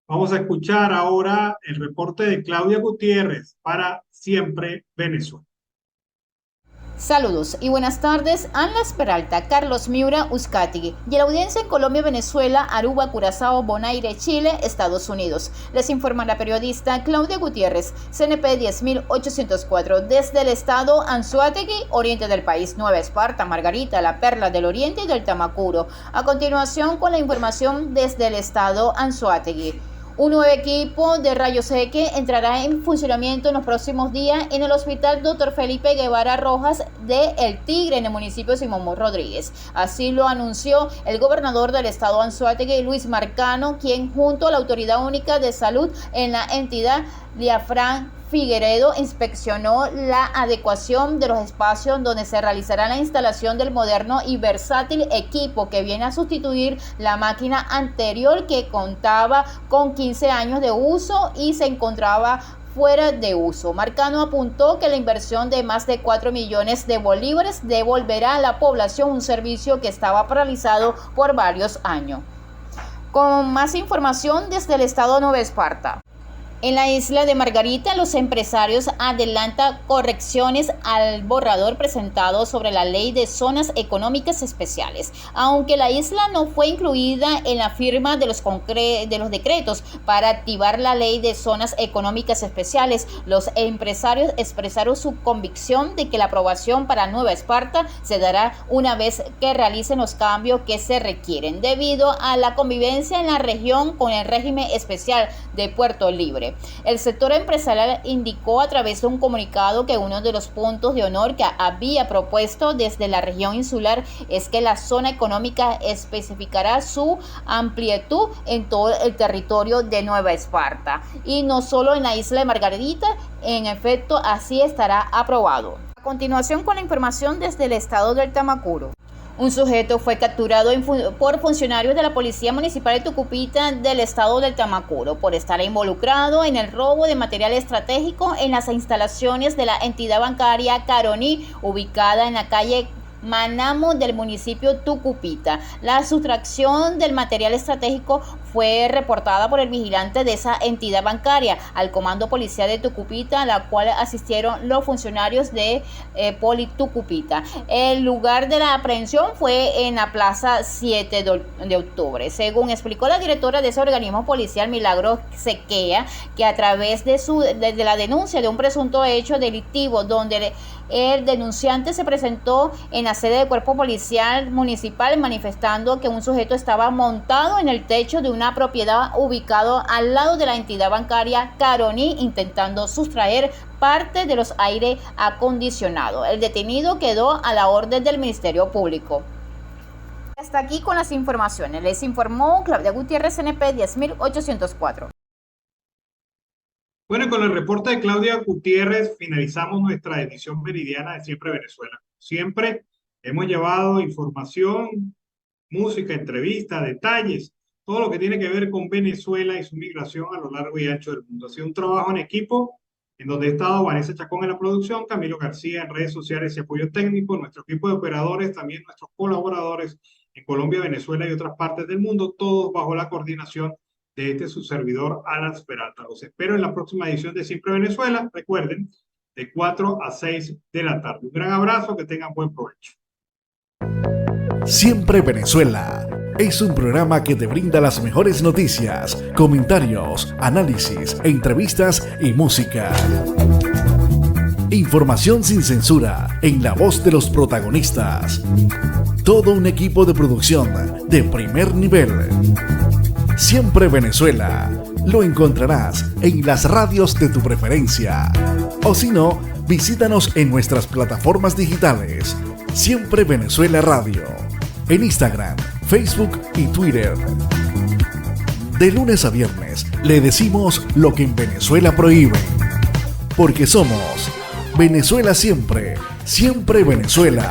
Vamos a escuchar ahora el reporte de Claudia Gutiérrez para Siempre Venezuela. Saludos y buenas tardes. Anlas Peralta, Carlos Miura, Uzcategui y la audiencia en Colombia, Venezuela, Aruba, Curazao, Bonaire, Chile, Estados Unidos. Les informa la periodista Claudia Gutiérrez, CNP 10.804, desde el estado Anzoátegui, oriente del país, Nueva Esparta, Margarita, La Perla del Oriente y del Tamacuro. A continuación con la información desde el estado Anzoátegui. Un nuevo equipo de rayos X entrará en funcionamiento en los próximos días en el Hospital Dr. Felipe Guevara Rojas de El Tigre, en el municipio Simón Rodríguez. Así lo anunció el gobernador del estado Anzoátegui, Luis Marcano, quien junto a la Autoridad Única de Salud en la entidad, Liafran Figueredo, inspeccionó la adecuación de los espacios donde se realizará la instalación del moderno y versátil equipo que viene a sustituir la máquina anterior que contaba con 15 años de uso y se encontraba fuera de uso. Marcano apuntó que la inversión de más de 4 millones de bolívares devolverá a la población un servicio que estaba paralizado por varios años. Con más información desde el estado de Nueva Esparta. En la isla de Margarita, los empresarios adelantan correcciones al borrador presentado sobre la ley de zonas económicas especiales. Aunque la isla no fue incluida en la firma de los decretos para activar la ley de zonas económicas especiales, los empresarios expresaron su convicción de que la aprobación para Nueva Esparta se dará una vez que realicen los cambios que se requieren debido a la convivencia en la región con el régimen especial de Puerto Libre. El sector empresarial indicó a través de un comunicado que uno de los puntos de honor que había propuesto desde la región insular es que la zona económica especificará su amplitud en todo el territorio de Nueva Esparta y no solo en la isla de Margarita. En efecto, así estará aprobado. A continuación, con la información desde el estado del Tamacuro. Un sujeto fue capturado por funcionarios de la Policía Municipal de Tucupita del estado del Tamacuro por estar involucrado en el robo de material estratégico en las instalaciones de la entidad bancaria Caroní, ubicada en la calle Manamo del municipio Tucupita. La sustracción del material estratégico fue reportada por el vigilante de esa entidad bancaria al comando policial de Tucupita, a la cual asistieron los funcionarios de Poli Tucupita. El lugar de la aprehensión fue en la plaza 7 de octubre. Según explicó la directora de ese organismo policial, Milagros Sequea, que a través de la denuncia de un presunto hecho delictivo donde el denunciante se presentó en la sede del Cuerpo Policial Municipal manifestando que un sujeto estaba montado en el techo de una propiedad ubicado al lado de la entidad bancaria Caroní intentando sustraer parte de los aire acondicionados. El detenido quedó a la orden del Ministerio Público. Hasta aquí con las informaciones. Les informó Claudia Gutiérrez, CNP 10804. Bueno, con el reporte de Claudia Gutiérrez finalizamos nuestra edición meridiana de Siempre Venezuela. Siempre hemos llevado información, música, entrevistas, detalles, todo lo que tiene que ver con Venezuela y su migración a lo largo y ancho del mundo. Ha sido un trabajo en equipo en donde ha estado Vanessa Chacón en la producción, Camilo García en redes sociales y apoyo técnico, nuestro equipo de operadores, también nuestros colaboradores en Colombia, Venezuela y otras partes del mundo, todos bajo la coordinación de su servidor Alan Peralta. Los espero en la próxima edición de Siempre Venezuela. Recuerden, de 4 a 6 de la tarde. Un gran abrazo, que tengan buen provecho. Siempre Venezuela es un programa que te brinda las mejores noticias, comentarios, análisis, entrevistas y música. Información sin censura en la voz de los protagonistas. Todo un equipo de producción de primer nivel. Siempre Venezuela lo encontrarás en las radios de tu preferencia. O si no, visítanos en nuestras plataformas digitales. Siempre Venezuela Radio. En Instagram, Facebook y Twitter. De lunes a viernes le decimos lo que en Venezuela prohíben. Porque somos Venezuela siempre, siempre Venezuela.